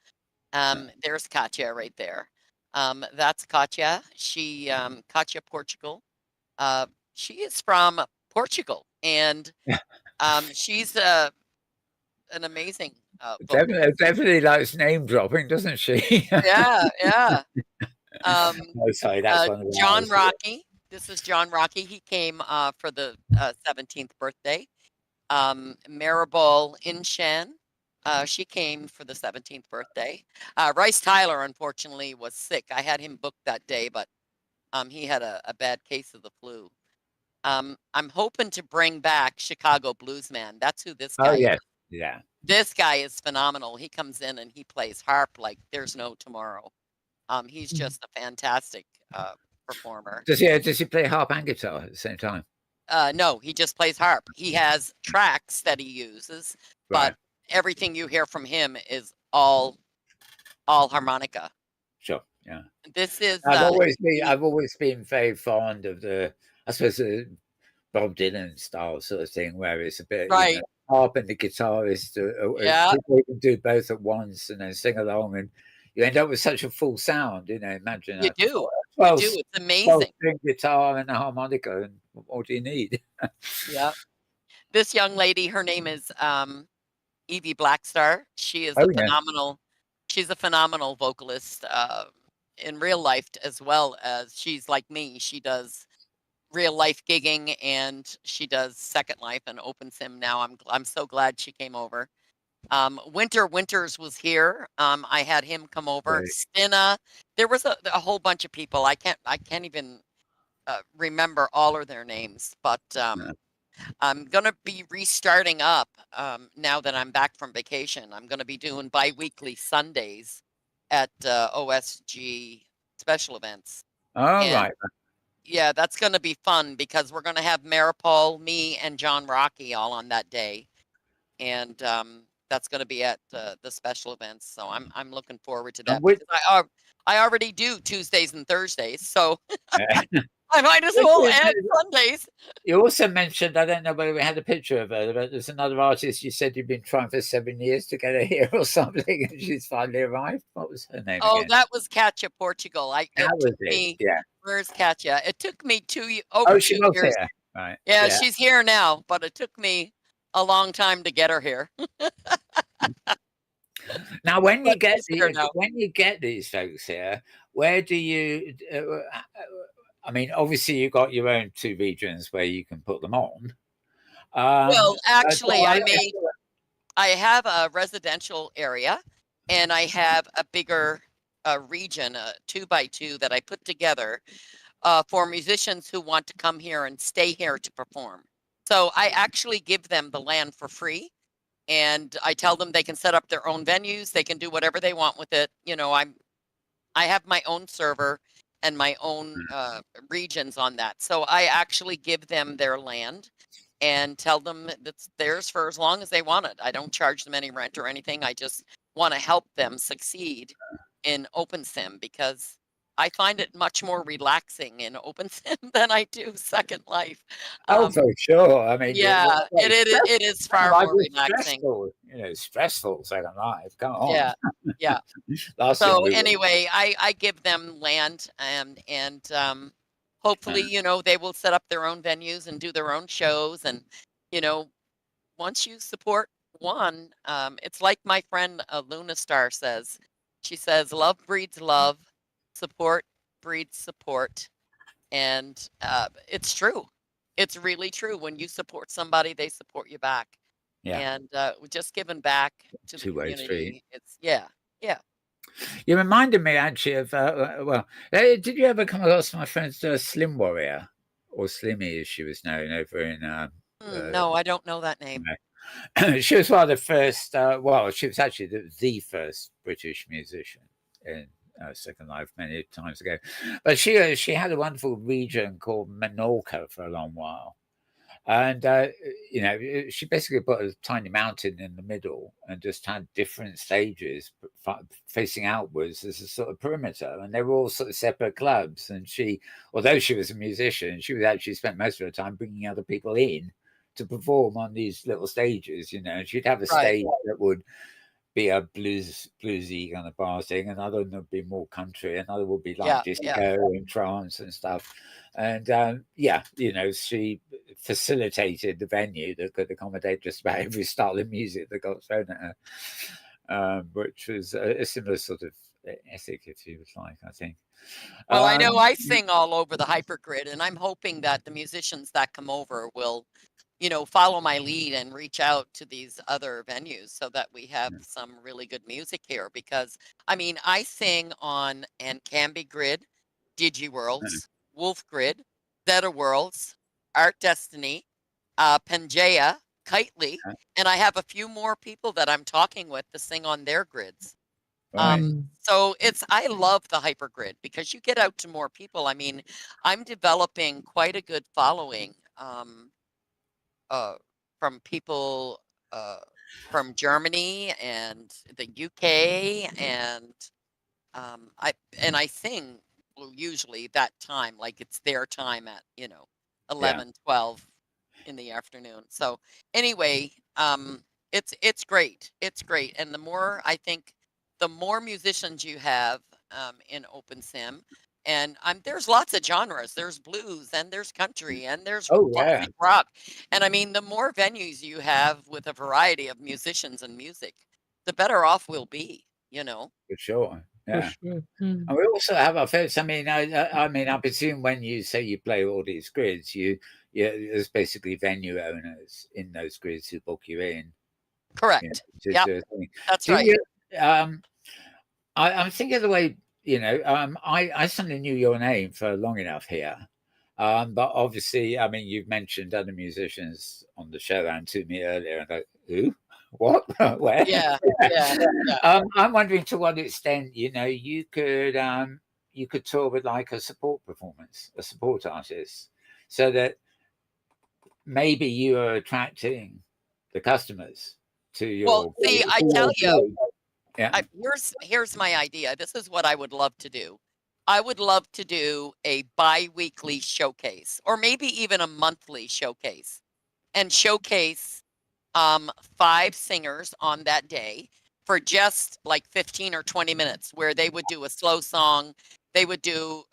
There's Katya right there. That's Katya. She Katya Portugal. She is from Portugal, and she's an amazing vocalist. Definitely likes name dropping, doesn't she? Yeah, yeah. Oh, sorry, that's one of the John ours. Rocky. This is John Rocky. He came for the 17th birthday. Maribel Inshan. She came for the 17th birthday. Rice Tyler, unfortunately, was sick. I had him booked that day, but he had a bad case of the flu. I'm hoping to bring back Chicago Bluesman. That's who this guy Oh, yes. is. Yeah. This guy is phenomenal. He comes in and he plays harp like there's no tomorrow. He's just a fantastic performer. Does he play harp and guitar at the same time? No, he just plays harp. He has tracks that he uses, Right. but everything you hear from him is all harmonica. Sure. Yeah. This is I've always been very fond of I suppose the Bob Dylan style sort of thing, where it's a bit right. harp and the guitarist. Yeah. People can do both at once and then sing along, and you end up with such a full sound. Imagine You do. Well, you do. It's amazing. String guitar and a harmonica, and what do you need? Yeah. This young lady, her name is Evie Blackstar. She is she's a phenomenal vocalist in real life, as well as she's like me. She does real life gigging, and she does Second Life and Open Sim now. I'm so glad she came over. Winters was here. I had him come over. Right. Stina. There was a whole bunch of people. I can't even remember all of their names, but I'm gonna be restarting up now that I'm back from vacation. I'm gonna be doing bi-weekly Sundays at OSG special events. Right. Yeah, that's gonna be fun because we're gonna have Maripol, me, and John Rocky all on that day, and that's gonna be at the special events. So I'm looking forward to that. Because I already do Tuesdays and Thursdays, so I might as well add Sundays. You also mentioned, I don't know whether we had a picture of her, but there's another artist you said you've been trying for 7 years to get her here or something, and she's finally arrived. What was her name? Oh, again? that was Katya Portugal. Yeah. Where's Katya? It took me She 2 was years. here. Right. Yeah, she's here now, but it took me a long time to get her here. Now, when you get these folks here, where do you? I mean, obviously, you've got your own 2 regions where you can put them on. Well, actually, I have a residential area, and I have a bigger region, a 2x2 that I put together for musicians who want to come here and stay here to perform. So I actually give them the land for free, and I tell them they can set up their own venues. They can do whatever they want with it. I have my own server and my own regions on that. So I actually give them their land and tell them it's theirs for as long as they want it. I don't charge them any rent or anything. I just want to help them succeed in OpenSim because I find it much more relaxing in OpenSim than I do Second Life. For sure. I mean, yeah, it is far more relaxing. Stressful Second Life. Come on. Yeah. So anyway, I give them land and hopefully, they will set up their own venues and do their own shows. And, once you support one, it's like my friend Luna Star says. She says, love breeds love, support breeds support. And it's true. It's really true. When you support somebody, they support you back. Yeah. And just giving back to the Two-way community. street. It's yeah. You reminded me actually of did you ever come across my friend Slim Warrior, or Slimmy as she was known over in No, I don't know that name. she was one of the first she was actually the first British musician in Second Life many times ago, but she had a wonderful region called Menorca for a long while. And, she basically put a tiny mountain in the middle and just had different stages facing outwards as a sort of perimeter. And they were all sort of separate clubs. And although she was a musician, she would actually spent most of her time bringing other people in to perform on these little stages. She'd have a stage that would be a bluesy kind of bar thing, another would be more country, another would be like disco and trance and stuff. And she facilitated the venue that could accommodate just about every style of music that got thrown at her, which was a similar sort of ethic, if you would like, I think. Well, I know I sing all over the Hypergrid, and I'm hoping that the musicians that come over will follow my lead and reach out to these other venues so that we have some really good music here. Because, I sing on Canby Grid, DigiWorlds, Wolf Grid, Zeta Worlds, Art Destiny, Pangea, Kitely, and I have a few more people that I'm talking with to sing on their grids. So I love the Hypergrid because you get out to more people. I'm developing quite a good following from people from Germany and the UK, and I sing usually that time, like it's their time at 11, 12 in the afternoon. So anyway, it's great. It's great, and the more musicians you have in OpenSim. And there's lots of genres. There's blues and there's country and there's classic rock. And the more venues you have with a variety of musicians and music, the better off we'll be, For sure. Yeah. For sure. And we also have our first. I presume when you say you play all these grids, there's basically venue owners in those grids who book you in. Correct. Yeah, that's right. I'm thinking of the way. I suddenly knew your name for long enough here. But obviously, you've mentioned other musicians on the show and to me earlier, and who? What? Where? Yeah. I'm wondering to what extent, you could tour with like a support performance, a support artist, so that maybe you are attracting the customers to your. Well, see, I tell you. Yeah. Here's my idea. This is what I would love to do. I would love to do a bi-weekly showcase, or maybe even a monthly showcase, and showcase 5 singers on that day for just like 15 or 20 minutes, where they would do a slow song, they would do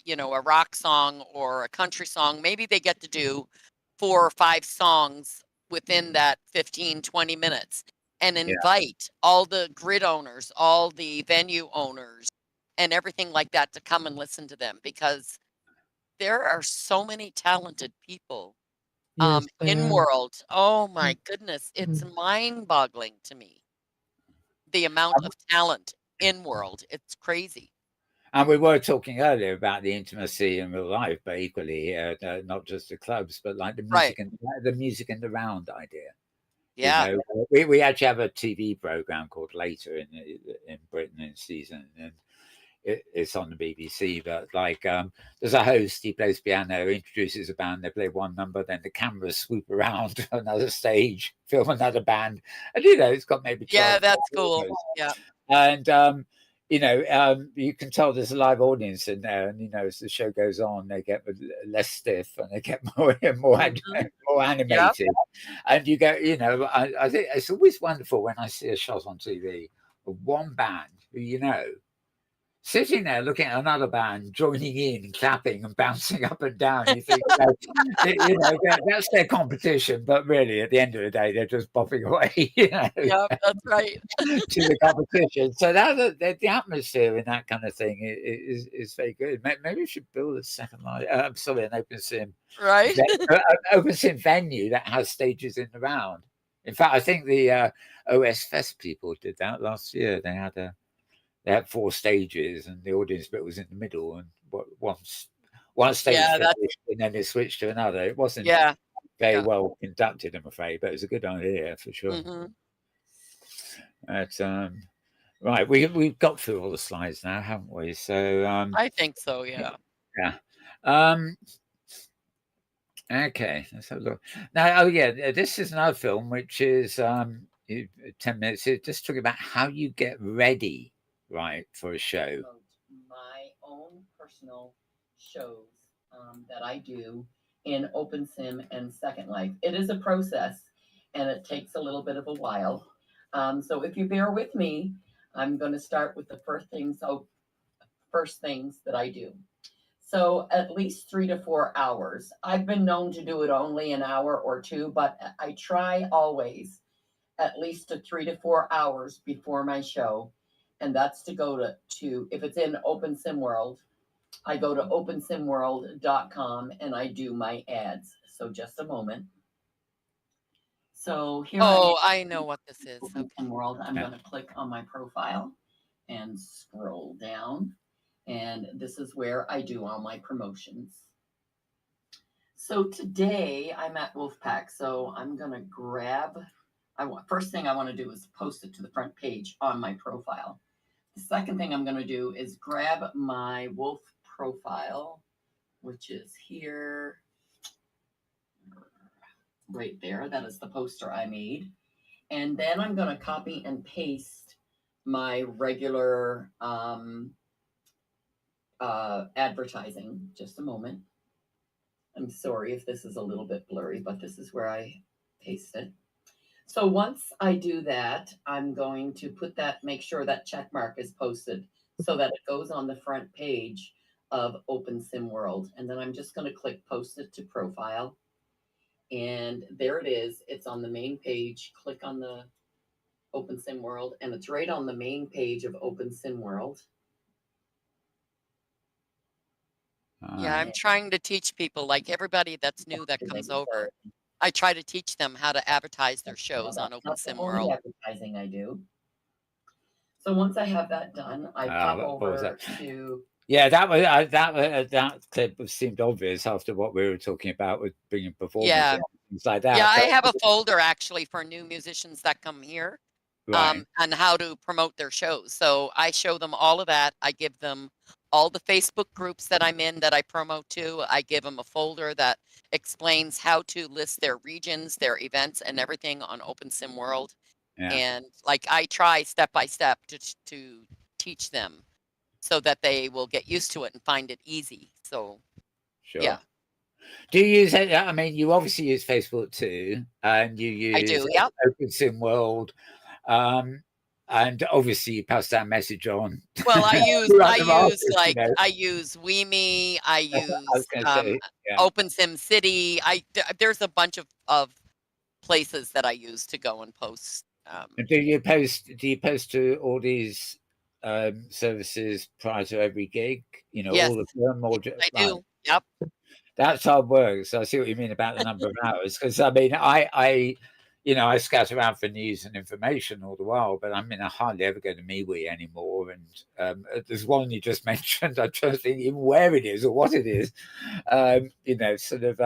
a rock song or a country song. Maybe they get to do 4 or 5 songs within that 15, 20 minutes. And invite all the grid owners, all the venue owners, and everything like that to come and listen to them, because there are so many talented people Inworld. Oh my goodness, it's mind-boggling to me, the amount of talent Inworld. It's crazy. And we were talking earlier about the intimacy in real life, but equally not just the clubs, but like the music and the round idea. Yeah, we actually have a TV program called Later in Britain in season, and it's on the BBC. But there's a host, he plays piano, introduces a band, they play one number, then the cameras swoop around to another stage, film another band, and it's got maybe 12 that's cool. Yeah, and you can tell there's a live audience in there, and as the show goes on, they get less stiff and they get more animated. And you go, I think it's always wonderful when I see a shot on TV of one band who sitting there looking at another band, joining in, clapping and bouncing up and down. You think, that's their competition, but really, at the end of the day, they're just bopping away. Yeah, that's right. To the competition. So the atmosphere in that kind of thing is very good. Maybe we should build a second line. I'm sorry, an OpenSim. Right. OpenSim venue that has stages in the round. In fact, I think the OS Fest people did that last year. They had they had 4 stages, and the audience bit was in the middle, and one stage Yeah, that's finished, and then it switched to another. It wasn't yeah. very Yeah. well conducted, I'm afraid, but it was a good idea for sure. hmm But right, we've got through all the slides now, haven't we? So I think so. Yeah. yeah. Okay, let's have a look. Now, oh yeah, this is another film which is 10 minutes. It just talking about how you get ready, right, for a show. My own personal shows that I do in OpenSim and Second Life. It is a process, and it takes a little bit of a while. So if you bear with me, I'm going to start with the first things that I do. So at least 3 to 4 hours. I've been known to do it only an hour or two, but I try always at least to 3 to 4 hours before my show. And that's to go to if it's in OpenSimWorld, I go to opensimworld.com and I do my ads. So just a moment. So here I know what this is. Okay. OpenSimWorld. I'm going to click on my profile and scroll down. And this is where I do all my promotions. So today I'm at Wolfpack. So I'm going to grab, first thing I want to do is post it to the front page on my profile. The second thing I'm going to do is grab my Wolf profile, which is here, right there. That is the poster I made. And then I'm going to copy and paste my regular advertising. Just a moment. I'm sorry if this is a little bit blurry, but this is where I paste it. So once I do that, I'm going to make sure that check mark is posted so that it goes on the front page of OpenSimWorld. And then I'm just going to click post it to profile. And there it is. It's on the main page. Click on the OpenSimWorld, and it's right on the main page of OpenSimWorld. Yeah, I'm trying to teach people, like everybody that's new that comes over. I try to teach them how to advertise their shows on OpenSimWorld. Advertising I do. So once I have that done, I pop over to. Yeah, that clip seemed obvious after what we were talking about with bringing performers and things like that. Yeah, I have a folder actually for new musicians that come here, right, and how to promote their shows. So I show them all of that. I give them all the Facebook groups that I'm in that I promote to. I give them a folder that explains how to list their regions, their events, and everything on OpenSimWorld. Yeah. And like I try step by step to teach them so that they will get used to it and find it easy. So, sure. Yeah. Do you use it? I mean, you obviously use Facebook too, and you use I do, yep. OpenSimWorld, and obviously you pass that message on. Well, I use WeMe, I use OpenSim City. There's a bunch of places that I use to go and post. And do you post to all these services prior to every gig? You know, yes, all of them, or just, I do. Yep. That's hard work. So I see what you mean about the number of hours. Because I mean, I scout around for news and information all the while, but I mean, I hardly ever go to MeWe anymore. And there's one you just mentioned. I don't think even where it is or what it is. Sort of.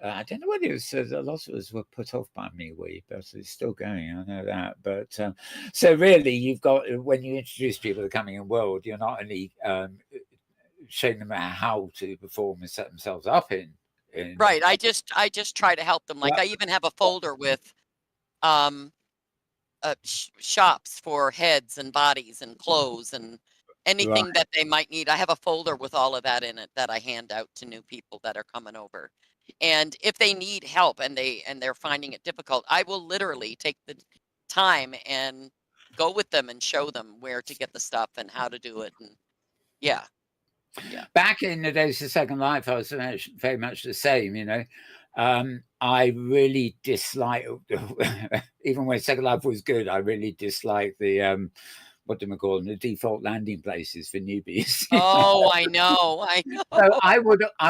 I don't know whether it was a lot of us were put off by MeWe, but it's still going. I know that. But so really, you've got when you introduce people to coming in world, you're not only showing them how to perform and set themselves up in. Right. I just try to help them. Like I even have a folder with shops for heads and bodies and clothes and anything that they might need. I have a folder with all of that in it that I hand out to new people that are coming over. And if they need help and they're finding it difficult, I will literally take the time and go with them and show them where to get the stuff and how to do it. And yeah. Back in the days of Second Life, I was very much the same, you know. I really disliked, even when Second Life was good, I really disliked the, what do we call them, the default landing places for newbies. Oh, I know. So I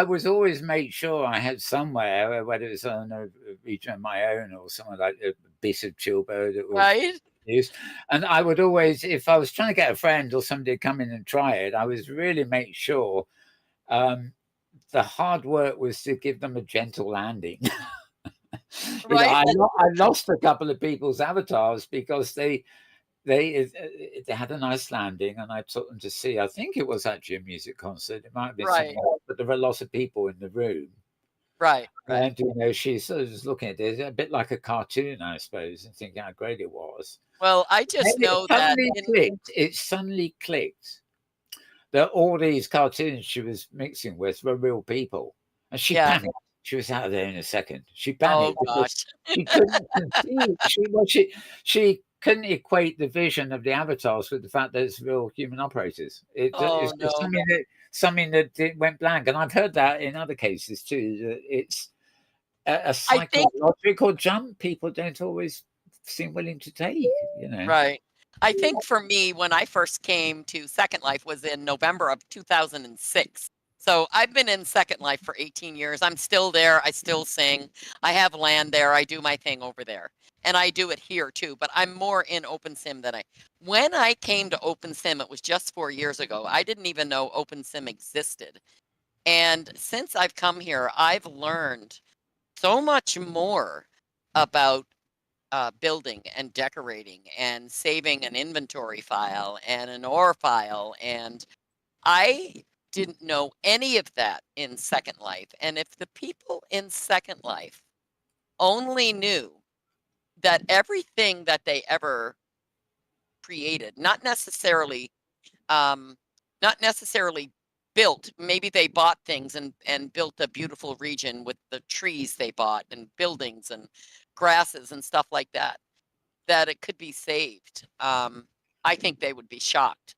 was always make sure I had somewhere, whether it's on a region of my own or somewhere like a bit of Chilbird, right? use. And I would always, if I was trying to get a friend or somebody to come in and try it, I was really make sure the hard work was to give them a gentle landing. Right. I lost a couple of people's avatars because they had a nice landing, and I took them to see. I think it was actually a music concert. It might have been something else, but there were lots of people in the room. Right. And she sort of was looking at it a bit like a cartoon, I suppose, and thinking how great it was. Well, I just know that It suddenly clicked that all these cartoons she was mixing with were real people, and she panicked. She was out of there in a second. She panicked because she couldn't conceive. She couldn't equate the vision of the avatars with the fact that it's real human operators. It's something that went blank, and I've heard that in other cases too. It's a psychological jump people don't always seem willing to take. Right. I think for me, when I first came to Second Life was in November of 2006. So I've been in Second Life for 18 years. I'm still there. I still sing. I have land there. I do my thing over there. And I do it here too, but I'm more in OpenSim than when I came to OpenSim, it was just 4 years ago. I didn't even know OpenSim existed. And since I've come here, I've learned so much more about building and decorating and saving an inventory file and an ore file. And I didn't know any of that in Second Life. And if the people in Second Life only knew that everything that they ever created, not necessarily built, maybe they bought things and built a beautiful region with the trees they bought and buildings and grasses and stuff like that, that it could be saved. I think they would be shocked.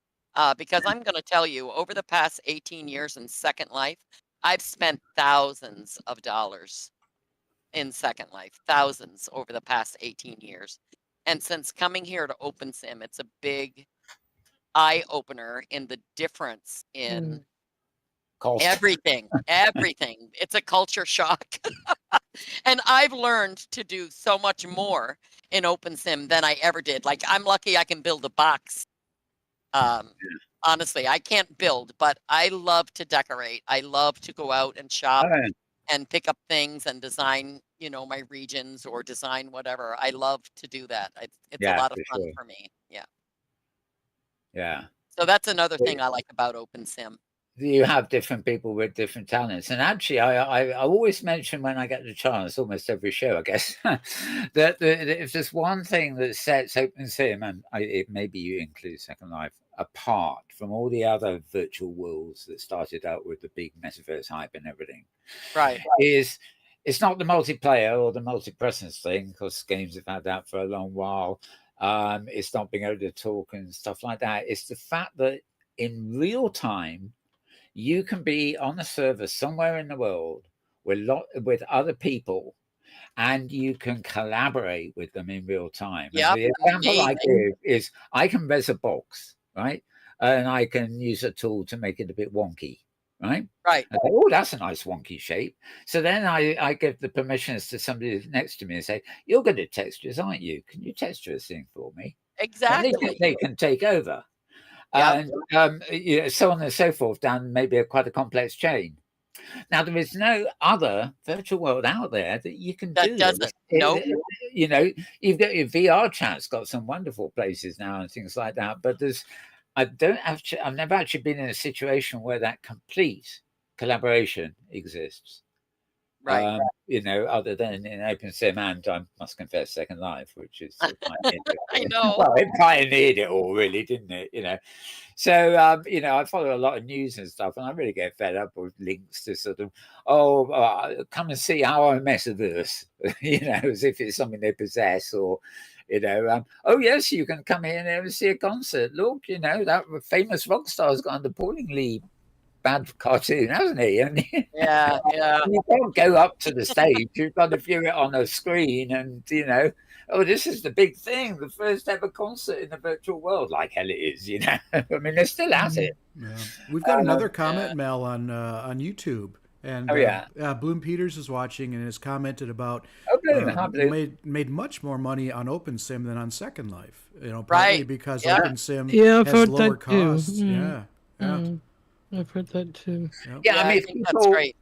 Because I'm going to tell you, over the past 18 years in Second Life, I've spent thousands of dollars in Second Life, thousands over the past 18 years. And since coming here to OpenSim, it's a big eye opener in the difference in everything. It's a culture shock. And I've learned to do so much more in OpenSim than I ever did. Like, I'm lucky I can build a box. Honestly, I can't build, but I love to decorate. I love to go out and shop and pick up things and design, my regions or design whatever. I love to do that. It's a lot of fun for me. Yeah. Yeah. So that's another thing I like about OpenSim. You have different people with different talents, and actually, I always mention when I get the chance, almost every show, I guess, that if there's one thing that sets OpenSim, and maybe you include Second Life, apart from all the other virtual worlds that started out with the big metaverse hype and everything, right? Is it's not the multiplayer or the multi-presence thing, because games have had that for a long while. It's not being able to talk and stuff like that. It's the fact that in real time, you can be on a server somewhere in the world with other people, and you can collaborate with them in real time. Yeah. The example I give is I can res a box, right? And I can use a tool to make it a bit wonky, right? Right. I go, oh, that's a nice wonky shape. So then I give the permissions to somebody next to me and say, you're good at textures, aren't you? Can you texture this thing for me? Exactly. They can take over. Yep. And so on and so forth down maybe quite a complex chain. Now, there is no other virtual world out there that you can do. Doesn't. No. You've got your VR chat's got some wonderful places now and things like that. But I've never actually been in a situation where that complete collaboration exists. Right. Other than in OpenSim, and I must confess, Second Life, which is I know. Well, it pioneered it all, really, didn't it? So I follow a lot of news and stuff, and I really get fed up with links to sort of, come and see our metaverse, as if it's something they possess, or oh yes, you can come here and see a concert. Look, that famous rock star's got an appallingly bad cartoon, hasn't he? Yeah. You can't go up to the stage. You've got to view it on a screen, and this is the big thing, the first ever concert in the virtual world. Like hell it is, I mean, they're still at it. Yeah. We've got another comment, Mel, on YouTube. And Oh yeah. Bloom Peters is watching and has commented about Oh, Bloom. Hi, Bloom. made much more money on OpenSim than on Second Life. Partly Right. because Yeah. OpenSim Yeah, I've has heard lower that too. costs. Yeah. I've heard that too. Yep. Yeah, I mean, I think that's great.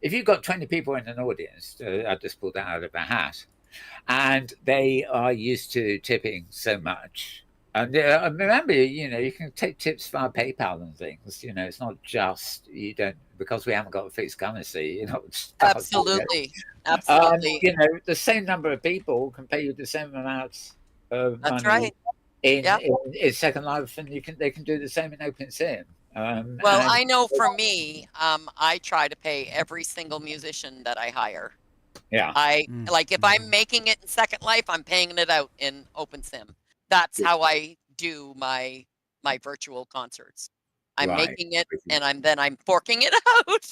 if you've got 20 people in an audience, I just pulled that out of a hat, and they are used to tipping so much. And remember, you can take tips via PayPal and things. It's not just because we haven't got a fixed currency. Absolutely. Absolutely. The same number of people can pay you the same amount of That's money right. in, Yeah. in Second Life, and they can do the same in OpenSim. Well, and- I know for me, I try to pay every single musician that I hire. yeah, If I'm making it in Second Life, I'm paying it out in OpenSim. That's how I do my virtual concerts. I'm Right. making it, and I'm forking it out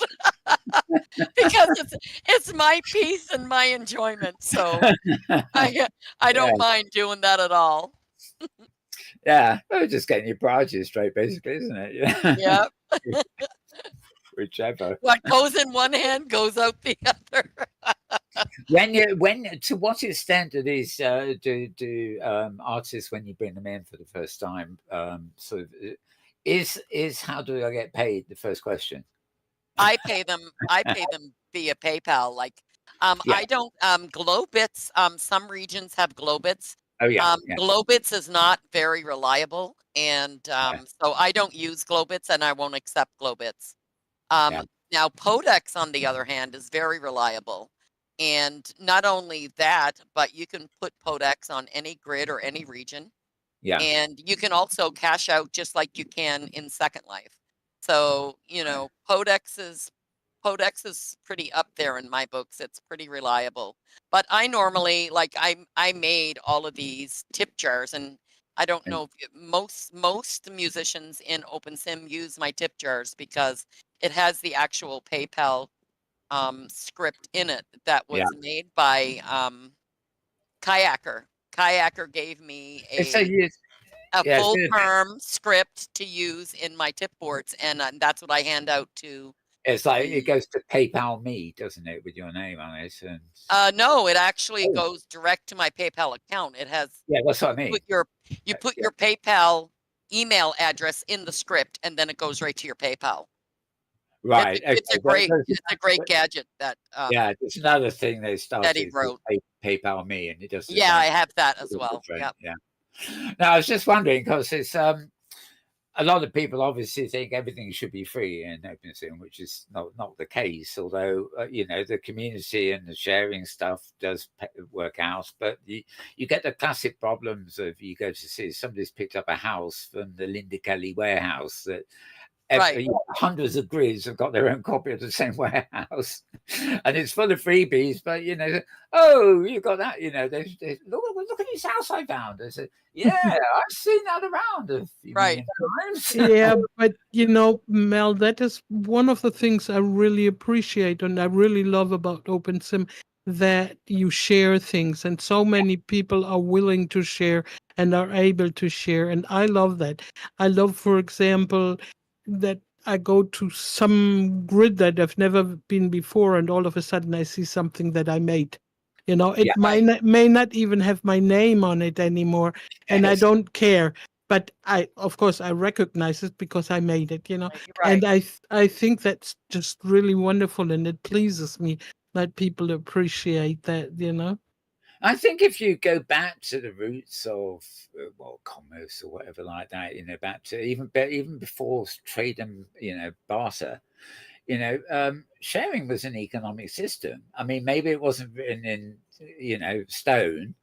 because it's my peace and my enjoyment. So I don't mind doing that at all. Yeah, well, just getting your priorities straight, basically, isn't it? Yeah. Whichever. What goes in one hand goes out the other. To what extent do these do artists, when you bring them in for the first time, sort of is how do I get paid the first question? I pay them via PayPal. Yeah. I don't Globits. Some regions have Globits. Oh yeah, Globits is not very reliable, and so I don't use Globits, and I won't accept Globits. Now Podex, on the other hand, is very reliable, and not only that, but you can put Podex on any grid or any region. yeah. And you can also cash out just like you can in Second Life. So, Podex is pretty up there in my books. It's pretty reliable. But I normally I made all of these tip jars, and I don't know if most musicians in OpenSim use my tip jars because it has the actual PayPal script in it that was made by Kayaker. Kayaker gave me a full term script to use in my tip boards, and that's what I hand out to. It's like it goes to PayPal me, doesn't it, with your name on it? And no, it actually goes direct to my PayPal account. It has that's what I mean. You put your PayPal email address in the script, and then it goes right to your Paypal. Right. It's a great gadget that it's another thing they started that he wrote. PayPal me, and it does. Yeah, I have that as well. Yeah. Now I was just wondering because it's a lot of people obviously think everything should be free in OpenSim, which is not the case. Although the community and the sharing stuff does work out, but you get the classic problems of you go to see somebody's picked up a house from the Linda Kelly warehouse that. Hundreds of grids have got their own copy of the same warehouse, and it's full of freebies. But you got that. They look at this house I found. I said, yeah, I've seen that around a few million times. Yeah, but Mel, that is one of the things I really appreciate and I really love about OpenSim, that you share things, and so many people are willing to share and are able to share, and I love that. I love, for example, that I go to some grid that I've never been before, and all of a sudden I see something that I made. It may not even have my name on it anymore, and I don't care. But of course, I recognize it because I made it. And I think that's just really wonderful, and it pleases me that people appreciate that. I think if you go back to the roots of commerce or whatever like that, back to even before trade and barter, sharing was an economic system. I mean, maybe it wasn't written in stone,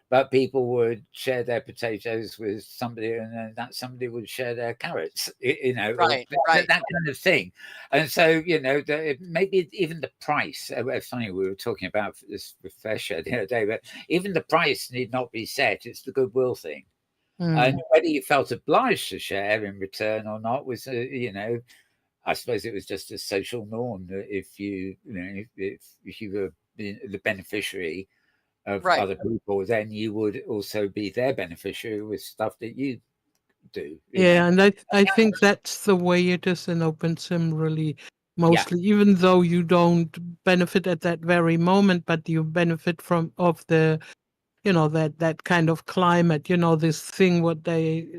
but people would share their potatoes with somebody, and then that somebody would share their carrots, right. that kind of thing. And so, maybe even the price. It's funny, we were talking about this with Fair Share the other day, but even the price need not be set. It's the goodwill thing. And whether you felt obliged to share in return or not was, I suppose it was just a social norm that if you were the beneficiary of other people, then you would also be their beneficiary with stuff that you do. And I think that's the way it is in OpenSim, really. mostly, even though you don't benefit at that very moment, but you benefit of the, that kind of climate, this thing what they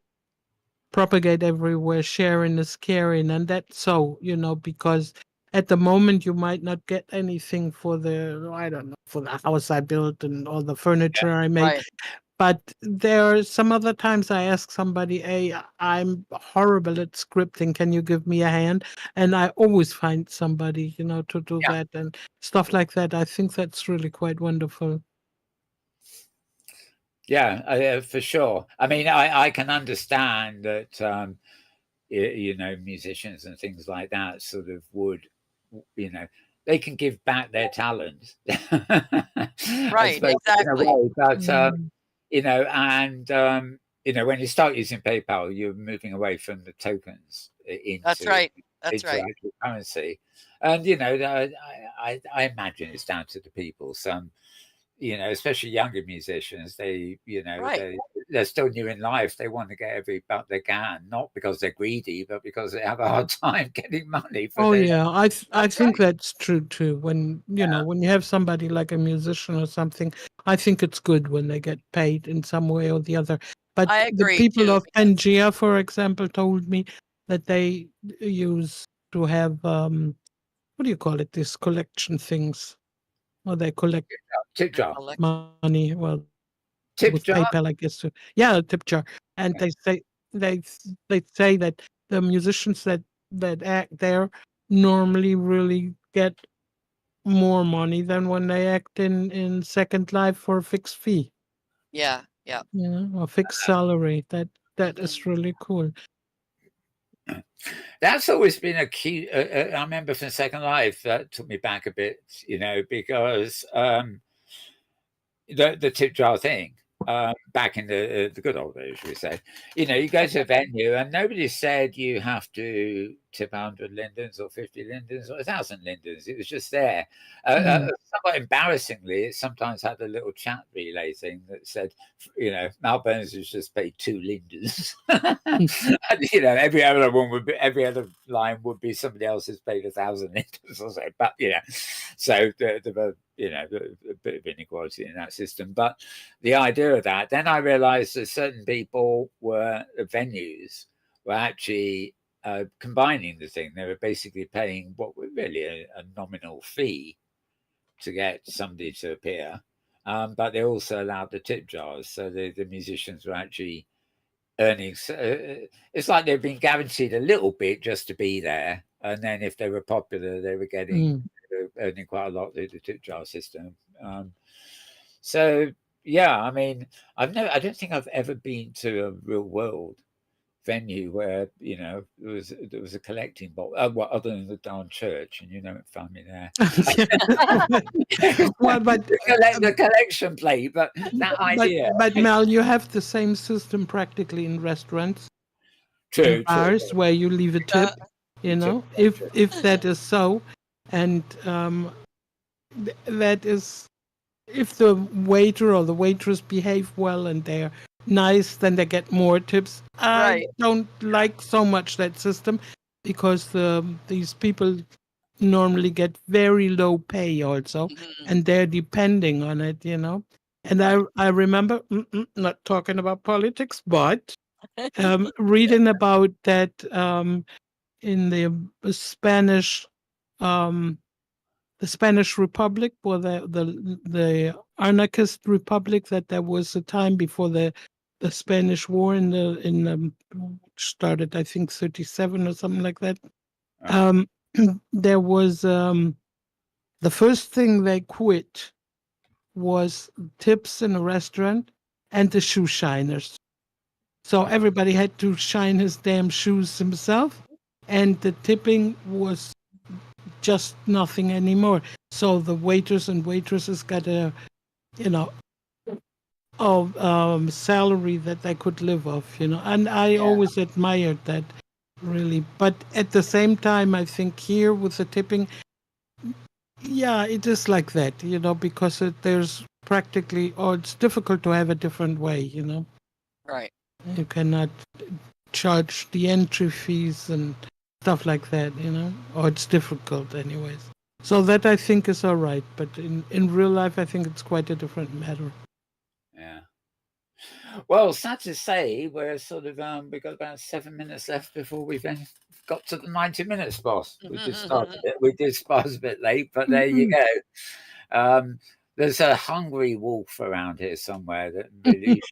propagate everywhere, sharing is caring, and that's so, because at the moment you might not get anything for I don't know, for the house I built and all the furniture I made. Right. But there are some other times I ask somebody, hey, I'm horrible at scripting. Can you give me a hand? And I always find somebody, to do Yeah. that and stuff like that. I think that's really quite wonderful. Yeah, for sure. I mean, I can understand that, musicians and things like that sort of would, they can give back their talent. I Right, suppose, in a exactly. way, but, Mm. when you start using PayPal, you're moving away from the tokens That's into right. That's right. actual currency. And, I imagine it's down to the people. Some, especially younger musicians, Right. they're still new in life. They want to get every buck they can, not because they're greedy, but because they have a hard time getting money for Oh their. yeah, I That's think right. that's true too. When when you have somebody like a musician or something, I think it's good when they get paid in some way or the other. But I the agree people too, of because Pangea, for example, told me that they use to have what do you call it? These collection things, or they collect Tip the jar. collection. money. Well, Tip with jar. PayPal, I guess. Yeah, a tip jar. And they they say that the musicians that act there normally really get more money than when they act in Second Life for a fixed fee, Yeah, yeah. or fixed salary. That Mhm. is really cool. That's always been a key. I remember from Second Life that took me back a bit, because the tip jar thing. Back in the good old days, should we say? You go to a venue and nobody said you have to tip 100 lindens or 50 lindens or 1,000 lindens. It was just there. Mm. Somewhat embarrassingly, it sometimes had a little chat relay thing that said, Mal Burns has just paid 2 lindens. And, every other line would be somebody else has paid 1,000 lindens or so. But so there were a bit of inequality in that system. But the idea of that, then I realized that certain people venues were actually combining the thing. They were basically paying what were really a nominal fee to get somebody to appear, but they also allowed the tip jars, so the musicians were actually earning. It's like they've been guaranteed a little bit just to be there, and then if they were popular, they were earning quite a lot through the tip jar system. So yeah, I mean, I don't think I've ever been to a real world venue where there was a collecting box. Well, other than the darn church, and found me there. Well, but the collection plate, but that idea. but Mel, you have the same system practically in restaurants and True. bars where you leave a tip. If that is so, and that is, if the waiter or the waitress behave well and they're nice, then they get more tips. I Right. don't like so much that system because these people normally get very low pay also, Mhm. and they're depending on it, And I remember, not talking about politics, but reading about that in the Spanish um, the Spanish Republic, or the anarchist republic, that there was a time before the Spanish War started, I think, 37 or something like that. There was the first thing they quit was tips in a restaurant and the shoe shiners. So everybody had to shine his damn shoes himself, and the tipping was just nothing anymore. So the waiters and waitresses got a, salary that they could live off, And I Yeah. always admired that, really. But at the same time, I think here with the tipping, yeah, it is like that, because there's practically, or it's difficult to have a different way, Right. You cannot charge the entry fees and stuff like that, you know, or it's difficult anyways. So that I think is all right, but in real life, I think it's quite a different matter. Yeah. Well, sad to say, we're sort of we've got about 7 minutes left before we've got to the 90 minutes, boss. We just started it. We did start a bit late, but there you go. There's a hungry wolf around here somewhere that really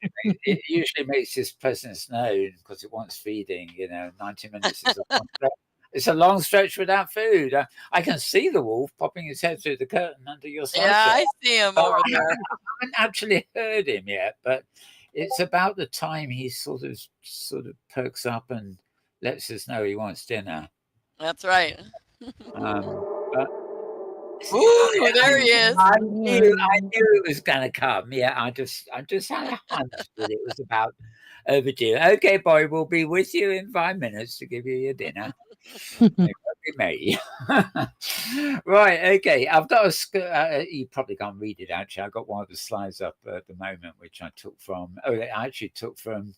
it usually makes its presence known because it wants feeding. 90 minutes is it's a long stretch without food. I can see the wolf popping his head through the curtain under your side. Yeah, I see him over there. I haven't actually heard him yet, but it's about the time he sort of perks up and lets us know he wants dinner. That's right. But Ooh, there he is. I knew it was going to come. Yeah, I just had a hunch that it was about overdue. Okay, boy, we'll be with you in 5 minutes to give you your dinner. It won't be me. Right, okay. I've got you probably can't read it, actually. I've got one of the slides up at the moment, which I took from, I actually took from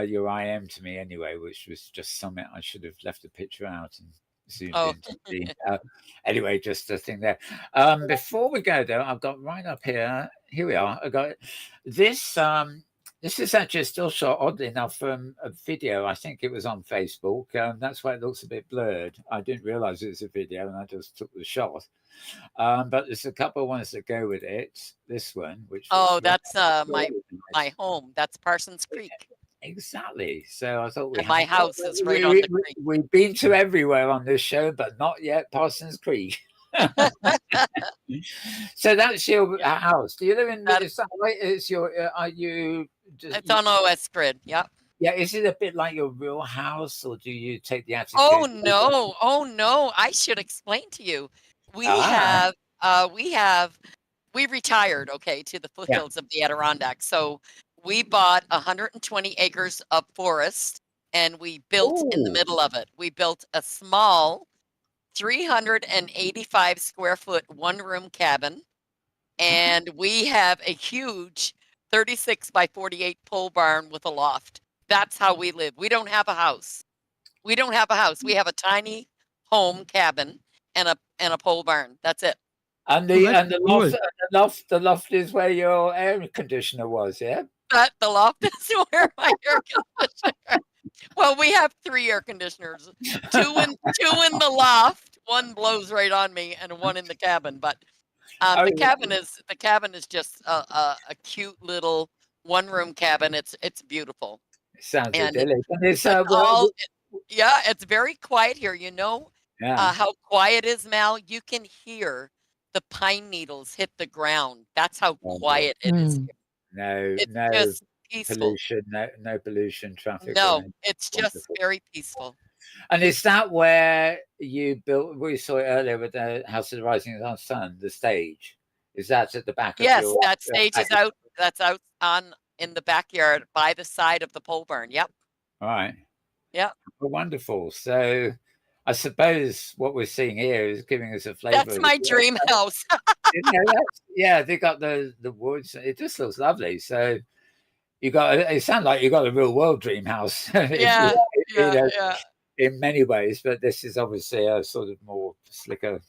your IM to me anyway, which was just something I should have left the picture out and zoomed into the, anyway, just a thing there. Before we go, though, I've got right up here we are. I've got this. This is actually still shot, oddly enough, from a video. I think it was on Facebook. That's why it looks a bit blurred. I didn't realize it was a video, and I just took the shot. But there's a couple of ones that go with it. This one, which that's my home. That's Parsons Creek. Exactly. So I thought my house is right on the creek. We've been to everywhere on this show, but not yet Parsons Creek. So that's your house. Do you live in? Is that right? It's your. Are you? It's on OS Grid. Yep. Yeah. Is it a bit like your real house, or do you take the attitude? Oh no! I should explain to you. We retired. Okay, to the foothills of the Adirondack. So we bought 120 acres of forest, and we built in the middle of it. We built a small 385 square foot one-room cabin, and we have a huge 36 by 48 pole barn with a loft. That's how we live. We don't have a house. We have a tiny home cabin and a pole barn. That's it. And the loft is where your air conditioner was, yeah? But the loft is where my air conditioner. Well, we have 3 air conditioners, two in the loft. One blows right on me, and one in the cabin. But the cabin is just a cute little one-room cabin. It's beautiful. It sounds idyllic. It's very quiet here. You know how quiet it is, Mal? You can hear the pine needles hit the ground. That's how quiet it is here. No just peaceful. Pollution, no pollution, traffic. No, it's just very peaceful. And is that where you built? We saw it earlier with the House of the Rising Sun, the stage. Is that at the back? Yes, that stage is out. That's out in the backyard by the side of the pole barn. Yep. All right. Yep. Well, wonderful. So, I suppose what we're seeing here is giving us a flavor. That's my dream house. They got the woods. It just looks lovely. So. It sounds like you got a real world dream house. Yeah. In many ways, but this is obviously a sort of more slicker,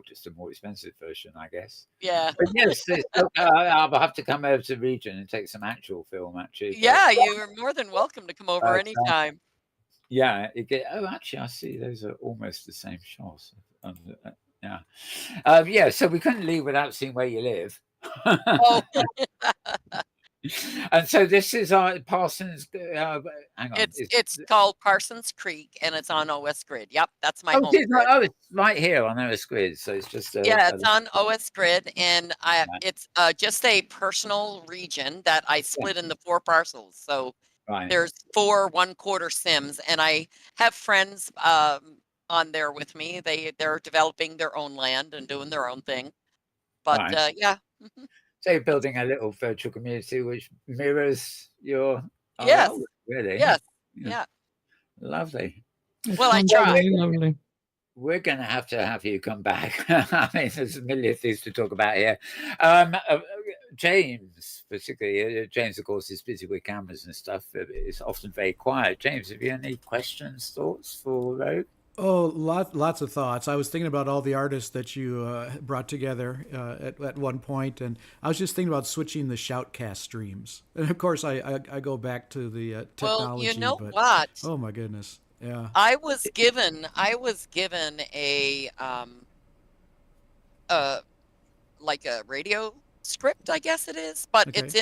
just a more expensive version, I guess. Yeah. But yes, I'll have to come over to the region and take some actual film, actually. Yeah, you're more than welcome to come over anytime. Yeah. Actually, I see those are almost the same shots. So we couldn't leave without seeing where you live. Oh. And so this is Parsons. Hang on, it's called Parsons Creek, and it's on OS Grid. Yep, that's my home. It's right here on OS Grid, so it's just it's on OS Grid, and it's just a personal region that I split into 4 parcels. So there's 4 1/4 sims, and I have friends on there with me. They're developing their own land and doing their own thing. But So you're building a little virtual community which mirrors your really? Yes. Yeah. Lovely. Well, I try. Lovely. We're going to have you come back. I mean, there's a million things to talk about here. James, particularly James, of course, is busy with cameras and stuff. It's often very quiet. James, have you any questions, thoughts for Rogue? Oh, lots of thoughts. I was thinking about all the artists that you brought together at one point, and I was just thinking about switching the Shoutcast streams. And of course, I go back to the technology. Well, you know but what? oh my goodness, yeah. I was given a like a radio script, I guess it is, but Okay. it's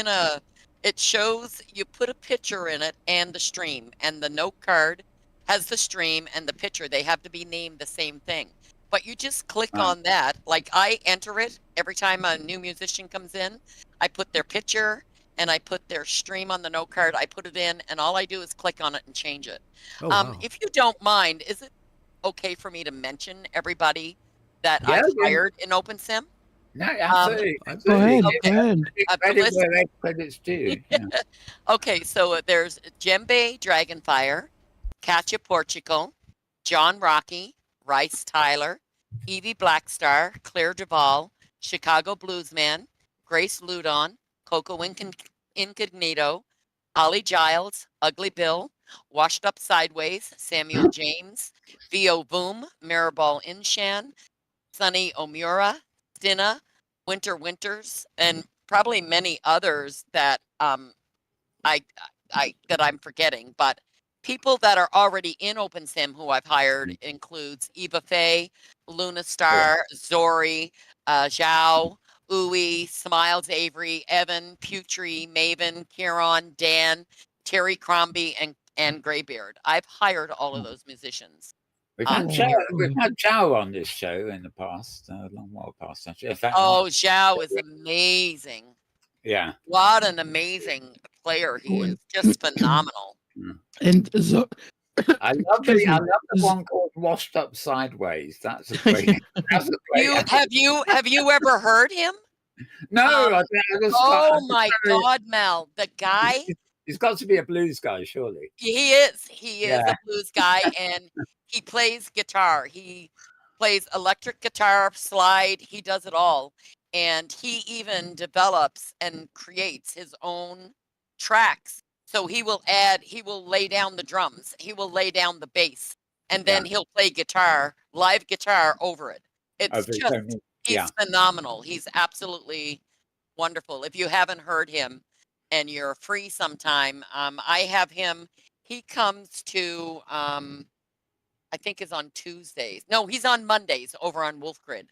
it shows, you put a picture in it and the stream, and the note card has the stream and the picture. They have to be named the same thing. But you just click Right. on that. Like, I enter it every time a new musician comes in. I put their picture and I put their stream on the note card. I put it in, and all I do is click on it and change it. Oh wow. If you don't mind, is it okay for me to mention everybody that Yeah, I've yeah. hired in OpenSim? No, absolutely. Go absolutely. ahead, Okay. go ahead. Credit list- where credit's due. Yeah. Okay, so there's Djembe Dragonfire, Katya Portugal, John Rocky, Rice Tyler, Evie Blackstar, Claire Duvall, Chicago Bluesman, Grace Ludon, Coco Incognito, Ollie Giles, Ugly Bill, Washed Up Sideways, Samuel James, Vio Boom, Maribel Inshan, Sunny Omura, Stina, Winter Winters, and probably many others that that I'm forgetting. But people that are already in OpenSim who I've hired includes Eva Faye, Luna Star, Zori, Zhao, Uwe, Smiles Avery, Evan, Putri, Maven, Kieran, Dan, Terry Crombie, and Graybeard. I've hired all of those musicians. We've had Oh. Zhao on this show in the past, a long while past. Actually. In fact, Oh, Zhao is amazing. yeah. What an amazing player he is. Just phenomenal. And so, I love Excuse the me. one called Washed Up Sideways. That's a great. That's a great. Have you ever heard him? No, I Oh my God, Mel. The guy, He's got to be a blues guy, surely. he is a Yeah. blues guy, and he plays guitar. He plays electric guitar, slide, he does it all. And he even develops and creates his own tracks. So he will lay down the drums, he will lay down the bass, and then he'll play live guitar over it. It's he's phenomenal. He's absolutely wonderful. If you haven't heard him and you're free sometime, I have him. He comes to, I think is on Tuesdays. No, he's on Mondays over on Wolfgrid.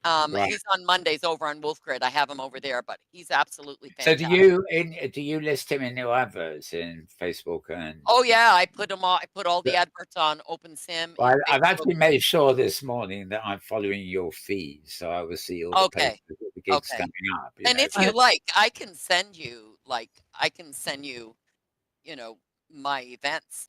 Right. He's on Mondays over on Wolfgrid. I have him over there, but he's absolutely So fantastic. do you list him in your adverts in Facebook and? Oh yeah, I put them all. I put all the adverts on OpenSim. Well, and I've Facebook. actually made sure this morning that I'm following your feed, so I will see all the Okay. places that the gigs Okay. coming up. And if you like, I can send you my events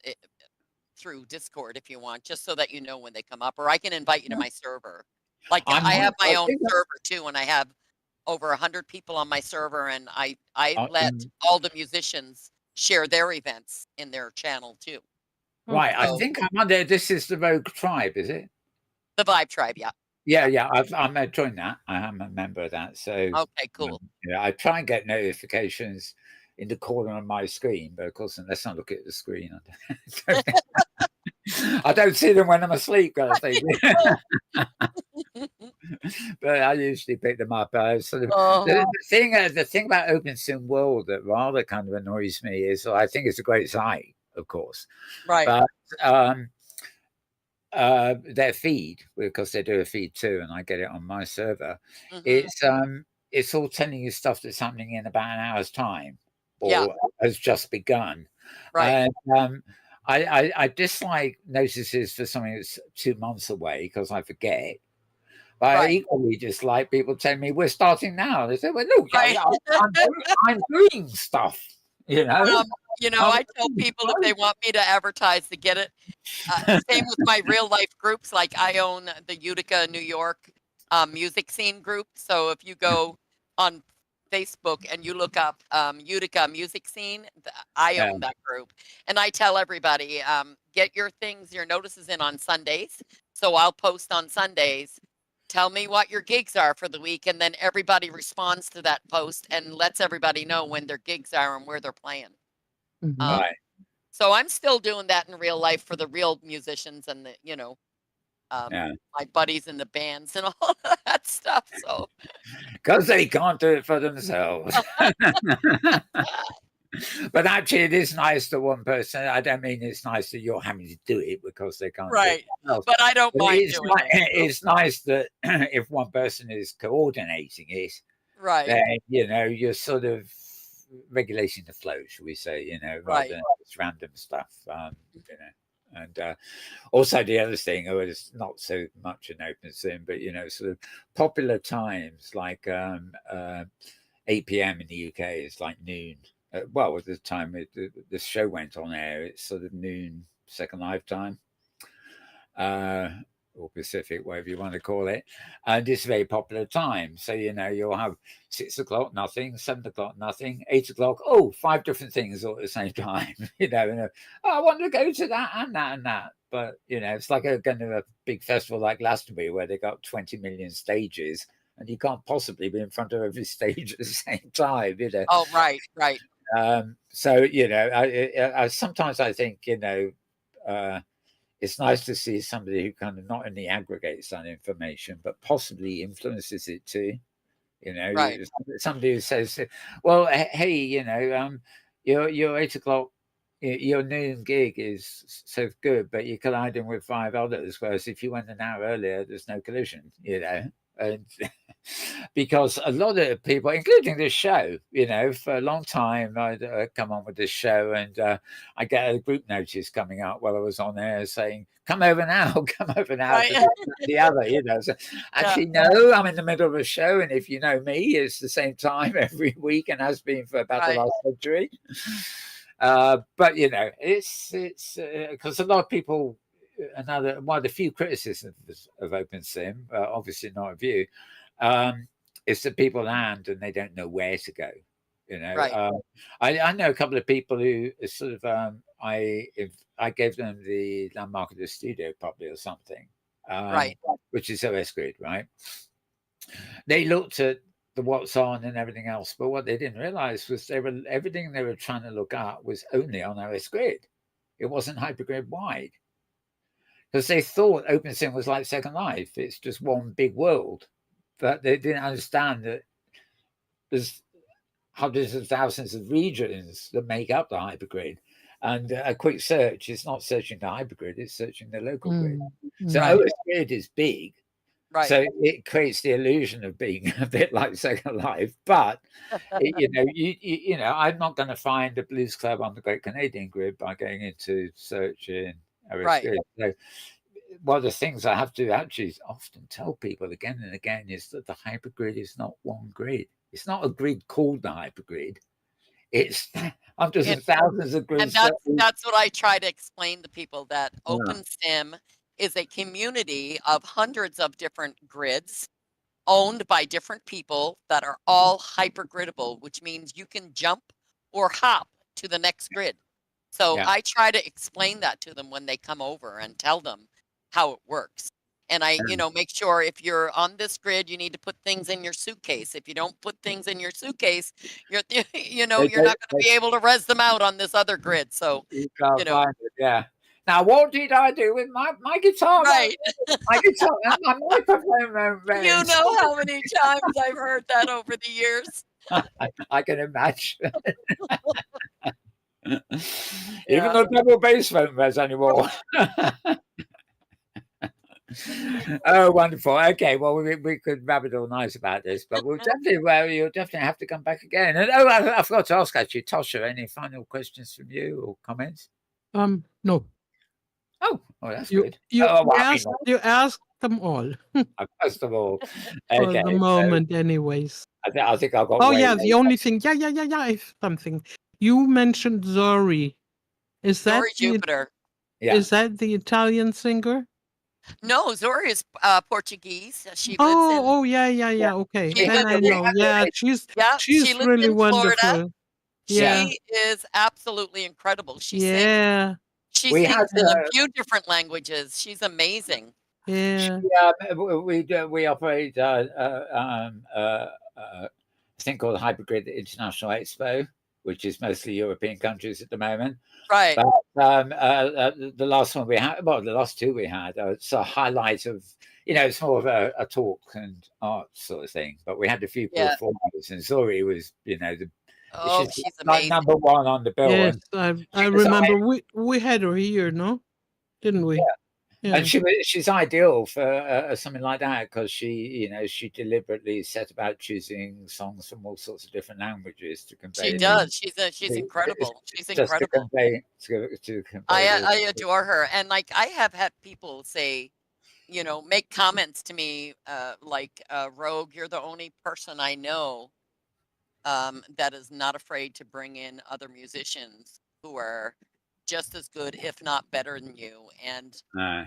through Discord if you want, just so that you know when they come up, or I can invite you to my server. Like I have my own server too, and I have over 100 people on my server, and I let all the musicians share their events in their channel too. Right, I think I'm under. This is the Rogue Tribe, is it? The Vibe Tribe, yeah. Yeah. I'm joined that. I am a member of that. So okay, cool. Yeah, I try and get notifications in the corner of my screen, but of course, unless I look at the screen, I don't see them when I'm asleep, kind of thing. But I usually pick them up. The thing about Inworld that rather kind of annoys me is, I think it's a great site, of course, right? But their feed, because they do a feed too, and I get it on my server. It's all telling you stuff that's happening in about an hour's time, or has just begun. Right. And I dislike notices for something that's 2 months away because I forget. But I equally dislike people telling me we're starting now. They say, "Well, look, I'm doing stuff." You know. I tell people if they want me to advertise to get it. Same with my real life groups. Like I own the Utica, New York music scene group. So if you go on Facebook and you look up Utica music scene, I own that group. And I tell everybody, get your notices in on Sundays. So I'll post on Sundays tell me what your gigs are for the week, and then everybody responds to that post and lets everybody know when their gigs are and where they're playing. Mhm. Right. So I'm still doing that in real life for the real musicians and the, Yeah. my buddies in the bands and all that stuff. So Because they can't do it for themselves. But actually, it is nice that one person. I don't mean it's nice that you're having to do it because they can't do it right, themselves. but I don't But mind it's, doing it. it's nice that if one person is coordinating it, Right, then you're sort of regulating the flow, should we say? Rather Right. than just random stuff. And also the other thing, it's not so much an open sim, but sort of popular times like 8 p.m. in the UK is like noon. Well, at the time the show went on air, it's sort of noon Second Life time, or Pacific, whatever you want to call it. And it's a very popular time. So, you'll have 6 o'clock, nothing, 7 o'clock, nothing, 8 o'clock, 5 different things all at the same time, I want to go to that and that and that. But, it's like a kind of a big festival like Glastonbury where they got 20 million stages and you can't possibly be in front of every stage at the same time, Oh, right. So, I sometimes I think, it's nice to see somebody who kind of not only aggregates that information, but possibly influences it too. Right. Somebody who says, well, hey, your 8 o'clock, your noon gig is so good, but you're colliding with 5 others. Whereas if you went an hour earlier, there's no collision, and because a lot of people, including this show, for a long time, I'd come on with this show and I get a group notice coming up while I was on air saying, come over now, Right. the other, So actually, no, I'm in the middle of a show. And if you know me, it's the same time every week and has been for about the Right. last century. But, it's because a lot of people, one of the few criticisms of OpenSim, obviously not a view, is that people land and they don't know where to go. Right. I know a couple of people who sort of I gave them the landmark of the studio probably or something, Right. which is OS Grid, right? They looked at the what's on and everything else, but what they didn't realize was everything they were trying to look at was only on OS Grid. It wasn't Hypergrid wide. Because they thought OpenSim was like Second Life. It's just one big world. But they didn't understand that there's hundreds of thousands of regions that make up the hypergrid. And a quick search is not searching the hypergrid, it's searching the local grid. So Right. OS Grid is big. Right. So it creates the illusion of being a bit like Second Life. But, I'm not going to find a blues club on the Great Canadian Grid by going into searching OS Right. Grid. So one of the things I have to actually often tell people again and again is that the hypergrid is not one grid. It's not a grid called the hypergrid. It's hundreds of thousands of grids. And that's what I try to explain to people, that OpenSim is a community of hundreds of different grids owned by different people that are all hypergridable, which means you can jump or hop to the next grid. So I try to explain that to them when they come over and tell them how it works. And I, make sure if you're on this grid, you need to put things in your suitcase. If you don't put things in your suitcase, you're not going to be able to res them out on this other grid. So, you can't find it, yeah. Now, what did I do with my guitar? Right. My guitar and my microphone. You know how many times I've heard that over the years. I can imagine. Even the double bass won't res anymore. Oh, wonderful. Okay, well, we could rabbit all night about this, but you'll definitely have to come back again. And I forgot to ask actually, Tosha, any final questions from you or comments? No. Oh, that's You good. you I asked them all first of all, for okay, the moment, anyways. I think I got. Oh yeah, the only thing. Yeah. If something you mentioned Zori. Is that Zori Jupiter. Is that the Italian singer? No, Zori is Portuguese. She lives Oh, yeah. Okay, She then lives I in- know. Yeah, she she's lives really in Florida. wonderful. Yeah, She is absolutely incredible. She yeah, sings We in had, a few different languages. She's amazing. Yeah. We operate a thing called Hypergrid International Expo, which is mostly European countries at the moment. Right. But the last one we had, well, the last two we had, it's a highlight of, it's more of a talk and art sort of thing. But we had a few Yeah. performers, and Zori was, Oh, she's she's like amazing. number one on the bill. Yes, And I she was remember we had her here, no? Didn't we? Yeah. And she's ideal for something like that because she deliberately set about choosing songs from all sorts of different languages to convey. She does. She's incredible. She's just incredible. to convey. I adore her, and like I have had people say, make comments to me like, Rogue, you're the only person I know that is not afraid to bring in other musicians who are just as good, if not better than you. And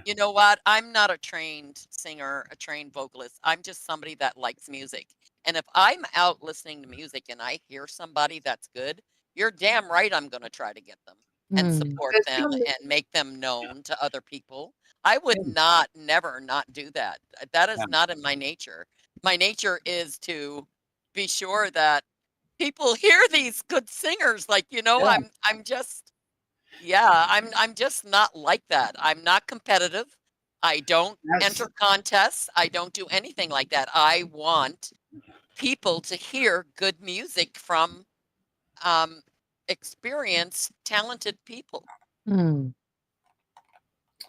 you know what? I'm not a trained singer, a trained vocalist. I'm just somebody that likes music. And if I'm out listening to music and I hear somebody that's good, you're damn right I'm going to try to get them and support them and make them known to other people. I would never not do that. That is not in my nature. My nature is to be sure that people hear these good singers. Like, I'm just, I'm just not like that. I'm not competitive. I don't enter contests. I don't do anything like that. I want people to hear good music from experienced, talented people.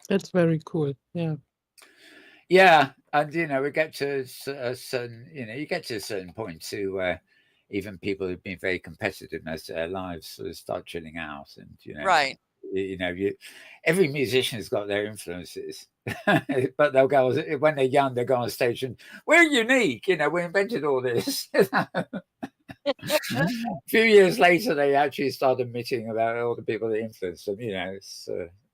That's very cool. Yeah. Yeah, and we get to a certain, you get to a certain point too where even people who've been very competitive most of their lives sort of start chilling out, and right. Every musician has got their influences, but they'll go when they're young. They go on stage and we're unique. We invented all this. A few years later, they actually start admitting about all the people that influenced them. It's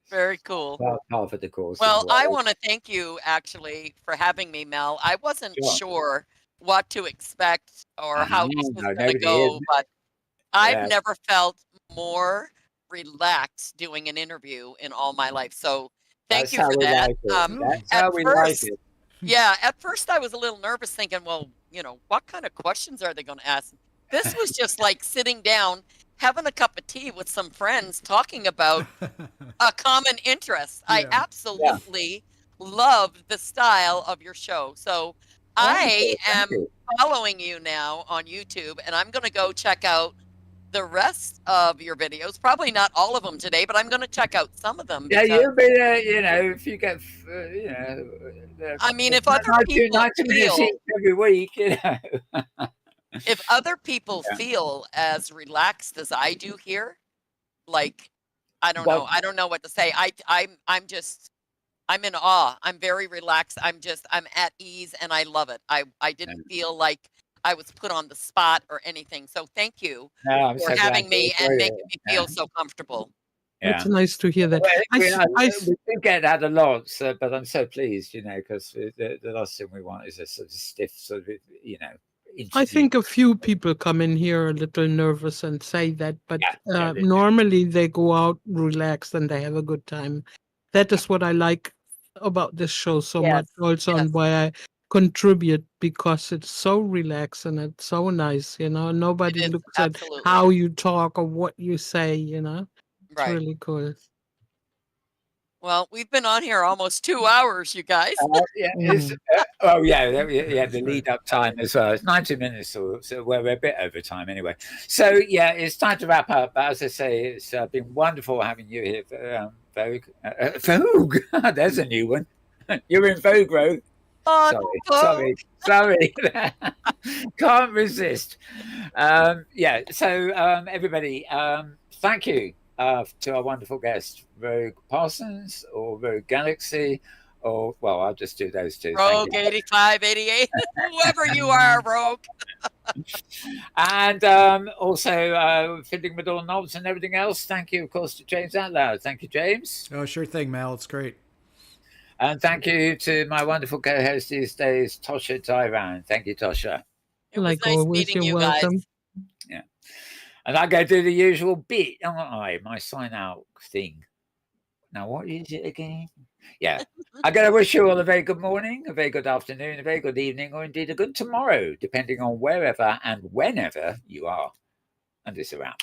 very cool. Half of the course. Well, I want to thank you actually for having me, Mel. I wasn't sure what to expect or how this was going to go, but I've never felt more relaxed doing an interview in all my life. So thank you for that. That's how we like it. Yeah, at first I was a little nervous thinking, well, what kind of questions are they going to ask? This was just like sitting down, having a cup of tea with some friends, talking about a common interest. I absolutely love the style of your show. So I am following you now on YouTube, and I'm going to go check out the rest of your videos. Probably not all of them today, but I'm going to check out some of them. Yeah, you'll be there, if you get, I mean, if other people feel every week, if other people feel as relaxed as I do here, like, I don't know what to say. I'm in awe. I'm very relaxed. I'm at ease, and I love it. I didn't feel like I was put on the spot or anything. So thank you for having me and making me feel so comfortable. It's nice to hear that. We do get that a lot, but I'm so pleased, because the last thing we want is a sort of stiff sort of, interview. I think a few people come in here a little nervous and say that, but normally they go out relaxed and they have a good time. That is what I like about this show so much also, and why I contribute, because it's so relaxed and it's so nice, nobody looks at how you talk or what you say, it's really cool. Well, we've been on here almost 2 hours, you guys. The lead up time as well. It's 90 minutes, so we're a bit over time anyway. So it's time to wrap up. But as I say, it's been wonderful having you here. Vogue. There's a new one. You're in Vogue, Rogue. Sorry. Can't resist. So everybody, thank you to our wonderful guest, Rogue Parsons or Rogue Galaxy, or, well, I'll just do those two. Rogue 85, 88, whoever you are, Rogue. And also fiddling with all knobs and everything else. Thank you, of course, to James Atlloud. Thank you, James. Oh, sure thing, Mal. It's great. And thank you to my wonderful co-host these days, Tosha Ryran. Thank you, Tosha. It was nice meeting you welcome. guys. Yeah. And I go do the usual bit, aren't I? My sign out thing. Now, what is it again? Yeah. I'm going to wish you all a very good morning, a very good afternoon, a very good evening, or indeed a good tomorrow, depending on wherever and whenever you are. And it's a wrap.